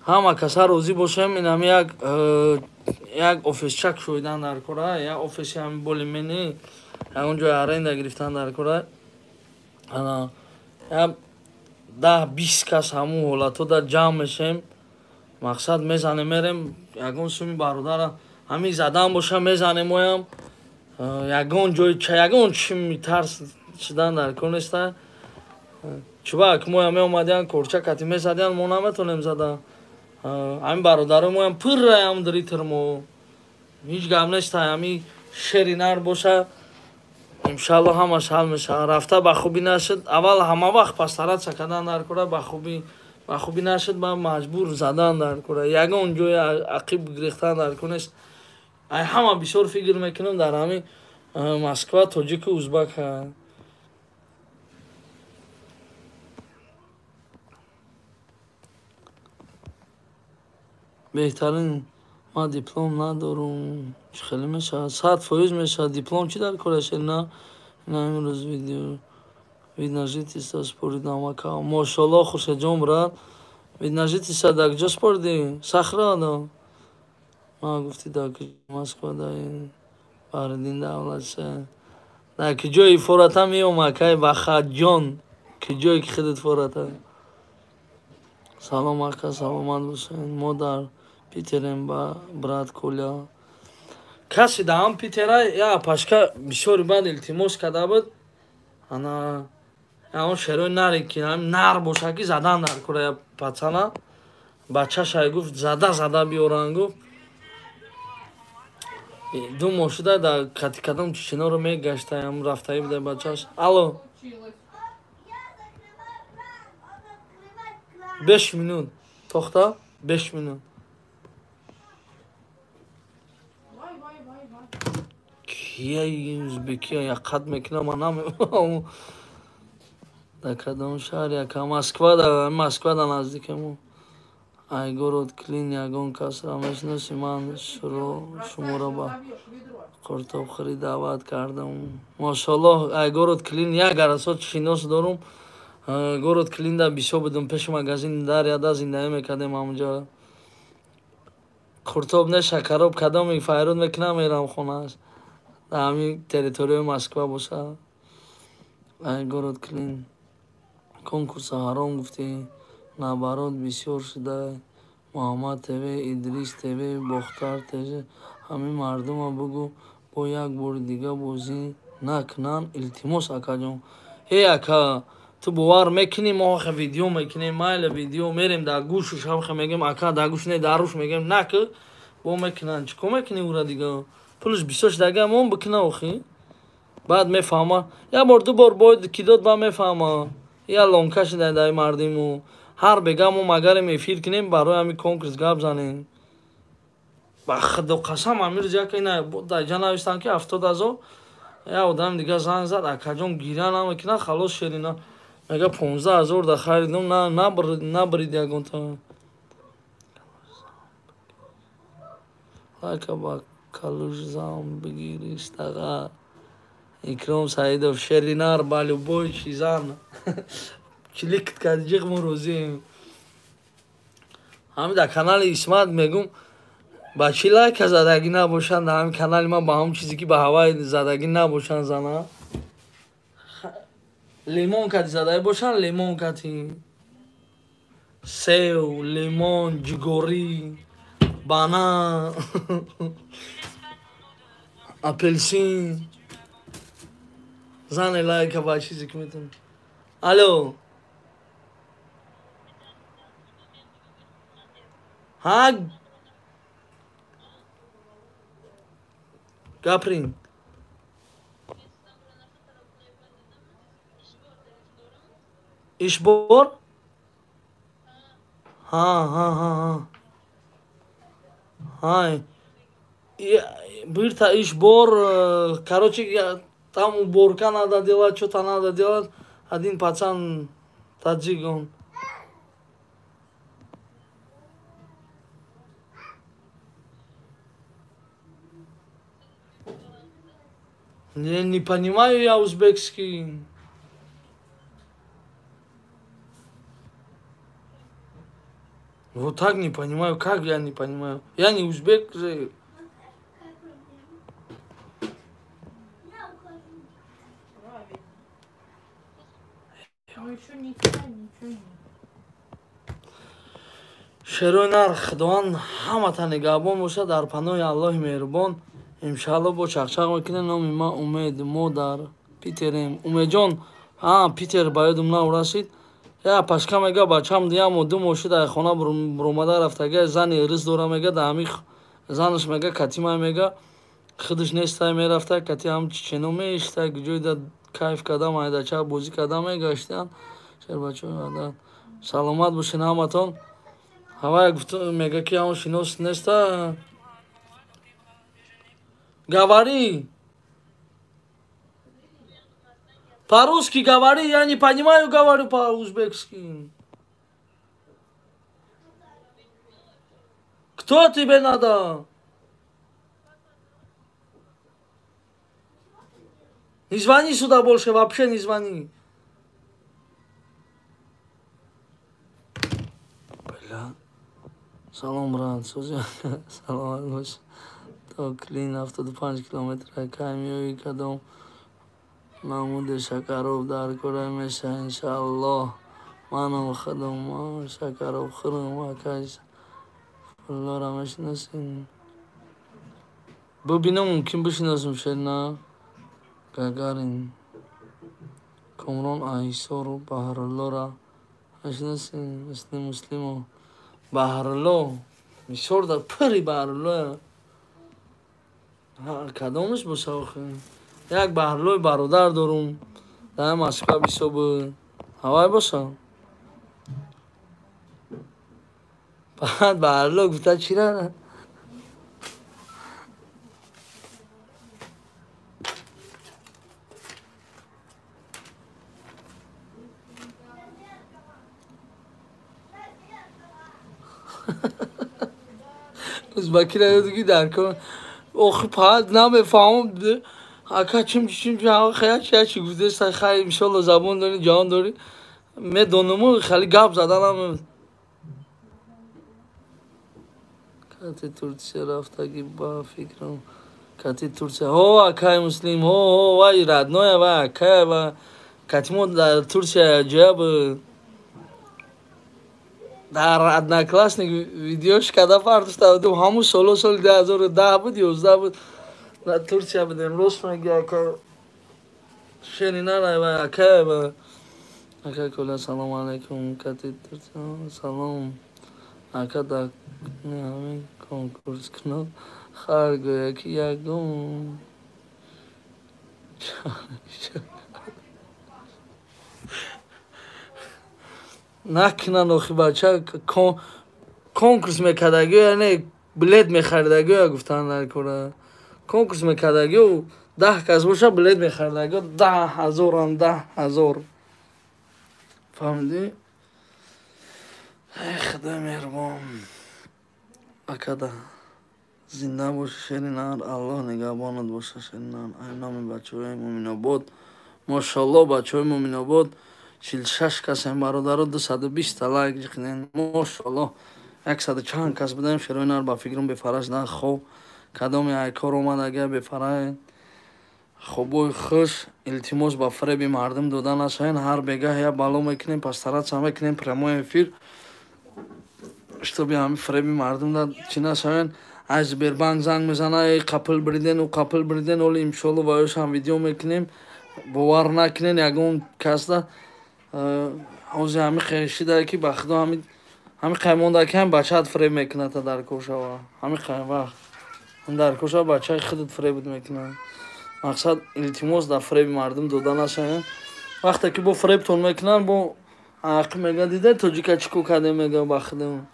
ҳама каса розӣ бошем инам як офисчак шуидан дар кора як офиси ҳами болимени ягон ҷои аренда гирифтан дар кора ана я 10-20 кас ҳамун ҳолатода ҷамъ мешем. мақсад мезанем мерем ягон суми бародара ҳамин задан боша мезанем моям ягон ҷои ягон чӣ тарс шидан дар кор неста. чӯбак моя меомадиян корча кати месадиян мо наметонем зада. ҳамин бародарои моям пурраям диритирмо ҳеҷ гап неста. ҳамин шери нар боша иншалло ҳамаш ҳал мешавад. рафта ба хубӣ нашуд аввал ҳама вақт пастаратса кардан дар кора ба хубӣ нашуд ба маҷбур задан дар кора ягон ҷои ақиб гирифтан дар кор нест. ай ҳама бисёр фикр мекунем дар ҳамин Москва тоҷику узбака. беҳтарин ма диплом надорум чӣ хеле мешавад 100% мешавад. диплом чӣ дар кораш на имрӯз видео вид на жительство споридам ака мошалло хуршедҷон брат вид на жительство дар куҷо спориди сахрадо ма гуфти дар Москва дар баҳриддин давлатша дар куҷои фората меом акай бахаҷон куҷое ки худат фората. салом ака саломат бошед мо дар питерем ба брат коля каси дар ҳам питера я пашка бисёри бад илтимос карда буд ана он шерои наре ки нар боша ки задан дар кора я пацана бачашай гуфт зада биёран гуфт ду моҳ шуда дар катикадам чичиноро мегаштаям рафтаи буда бачаш алло 5 минут тохта 5 минут кияи узбекия як қад мекунам ман намефаҳмам дар кадом шаҳр яка Москвада наздикему айгород клин ягон касро мешиноси ман шуморо ба қуртобхӯрӣ даъват кардам. мошалло айгород клин як гарасот шинос дорум. город клинда бисёр будем пеши магазини даряда зиндаӣ мекардем ҳамунҷо. қуртоб не шакароб кадоми файрод мекунам мерам хонааш дар ҳамин территорияи Москва боша. айгород клин конкурса ҳаром гуфтӣ набарот бисёр шуда муҳаммад тв идрис тв бохтар тв ҳамин мардума бугу бо як бори дига бозӣ накунанд илтимос акаҷон. ака ту бовар мекунӣ мо охе видео мекунем майли видео мерем дар гӯшуш охе мегем ака дар гӯш не дар руш мегем наку бо мекунанд чӣ кор мекунӣ ура дига пулш бисёр шудага мон бикуна охи баъд мефаҳма як бор ду бор боид ки дод ба мефаҳма я лонка шуда дар мардиму ҳар бега мо магарем эфир кунем барои ҳамин конкурс гап занем. ба худо қасам амирӯз яка ина дар ҷа навистам ки 70,000 я одам дига занг зад акаҷон гиря намекуна халос шерина мега 15,000 да харидам набрид ягонта лайка ба калуш зам бигири истага икром саидов шеринар ба любой чизан кликт карди ҷиқ мо розием. ҳамин дар канали исмат мегум ба чӣ лайка задагӣ набошанд дар ҳамин канали ман ба ҳамун чизе ки ба ҳаваи задагӣ набошанд зана лимон кати задагӣ бошанд лимон кати сев лимон ҷигорӣ банан апелсин зане лайка ба чизе ки метавон. алло ҳа гаприн ишбор бирта ишбор короче там уборка надо делать что-то надо делать один пацан таджик он не понимаю я узбекский. Вот так не понимаю. Как я не понимаю? Я не узбек же. шерои нар худованд ҳамата нигоҳбон бошад дар паноҳи аллоҳи меҳрубон. иншоалло бо чақчақ мекунем. номи ман умед, мо дар питерем. умедҷон, питер ба ёдум наврасид. я пашка мега бачам диям ду моши дар хона буромада рафтага зани ирис дора мега дар занаш мега катима мега худаш нестай мерафта кати ҳам чичено меишта ҷойда кайф кардам айдача бозӣ кардам мегаштиан. шербачо саломат бошед ҳаматон. ҳавай мега ки ҳам шинос неста. говори по-русски говори, я не понимаю, говорю по-узбекски. Кто тебе надо? Не звони сюда больше, вообще не звони. Бля. Салом, брат, салом, алейкум. То клин авто 5 километра камиёи кадом. Намуди Шакаров дар кора меша иншаллоҳ. Манам худам Шакаров хурм акаш. Фуллора мешинасин. Бубинам мумкин бишинасим шерна. Гагарин. Комрон Айсору Баҳруллора мешинасин. Муслимо Баҳрулло. Мисор дар пири Баҳрулло. Кадомаш боша охи? як баҳрлои бародар дорум дар Москва бисоби ҳавай боша. баъд баҳрло гуфта чира узбакира ёдиги даркон охи пад намефаҳмам ака чим хаяч гуфтеста хай иншалло забон дори ҷаҳон дори медонуму хали гап заданам. кати Турсия рафтаги ба фикрам кати Турсия о акай муслим о вай родноя вай акай ва катимо дар Турсия ҷаб дар одноклассник видеош када партуставду ҳамун соли 2010 буд 11 буд дар Турсия будем. рост меги ака шенинарай ва акай ва ака кола салом алейкум кати Турсия салом ака да ҳамин конкурс кунад хар гӯя ки ягон накунан охи бача конкурс мекардагӣ яъне билет мехаридагӣ гуфтан дар кора конкурс мекардагӣ 10 кас боша билет мехаридагӣ 10,000 10,000 фаҳмидӣ. худои меҳрубон акада зинда боши шеринар аллоҳ нигоҳбонат боша шеринар. ай номи бачаҳои муъминобод мошаллоҳ бачаҳои муъминобод 46 касем бародаро 220 лайк ҷиқинен мошаллоҳ 100 чанд кас будем шеринар ба фикрам бефараш на хоб кадоми ай кор омадага бефарай хобои хуш илтимос ба фреби мардум дода нашавен. ҳар бегаҳ я бало мекунем пастаратса мекунем прямой эфир чтобы ҳами фреби мардум да чӣ нашавен. аз Сбербанк занг мезана қапл бридену қапл бриден оли иншоалло ваёшам видео мекунем. бовар накунен ягон касда ҳози ҳами хешида ки ба худо ҳами қаймондаки ҳам бачаат фреб мекуната дар кошава ҳами қаймвақт дар кошава бачаи худат фребут мекунад. мақсад илтимос дар фреби мардум дода нашавен. вақте ки бо фребтон мекунанд бо ақи мега дида тоҷика чӣ ко кардем мега ба худам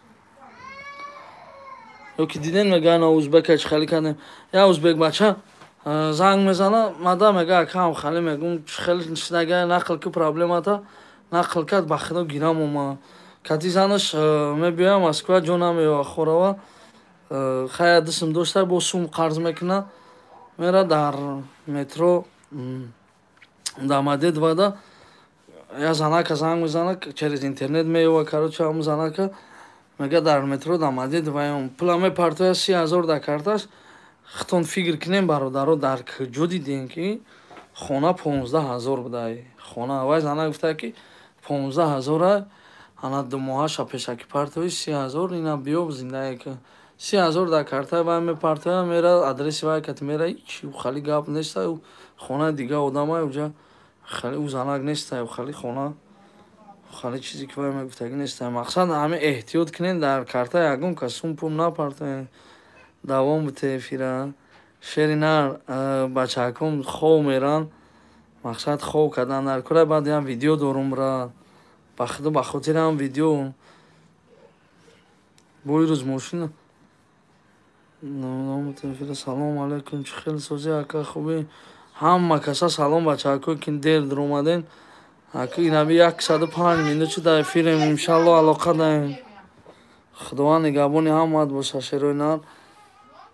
ёки диден мега на узбека чӣ хали кардем. я узбек бача занг мезана мада мега акам хали мегум чӣ хели шидага нақл ки проблемата нақл кард ба худо гирам ома кати занаш мебиёя Москва ҷона меёва хорава хая дисм дошта бо сум қарз мекуна мера дар метро дамадед вада я занака занг мезана через интернет меёва кароча ҳам занака мега дар метро дамадед ваём пула мепартоя 30,000 да карташ хутон фикр кунем бародаро дар куҷо дидем ки хона 15,000 будай хона. вай зана гуфта ки 15,000 ана думоҳаша пешаки партои 30,000 ина биёб зиндаека 30,000 дар картаи вай мепартоя мера адреси вай кати мера ичи хали гап неста хонаи дига одамай уҷа хали узанак неста хали хона хали чизе ки вай мегуфтаги неста мақсад ҳамин эҳтиёт кунед дар картаи ягон кас сум пул напартоед давом бите эфира шери нар бачакон хов меран мақсад хов кардан дар кора баъд ям видео дорум брат ба хотири ҳам видео бо ирӯз мошина салом алайкум чӣ хел сози ака хубӣ ҳама каса салом бачакҳое ки дер дуромаден ака инаби 105 минути дар эфирем иншалло алоқа даем худованд нигаҳбони ҳамаат боша шерои нар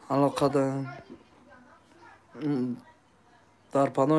алоқа даем дар паноҳи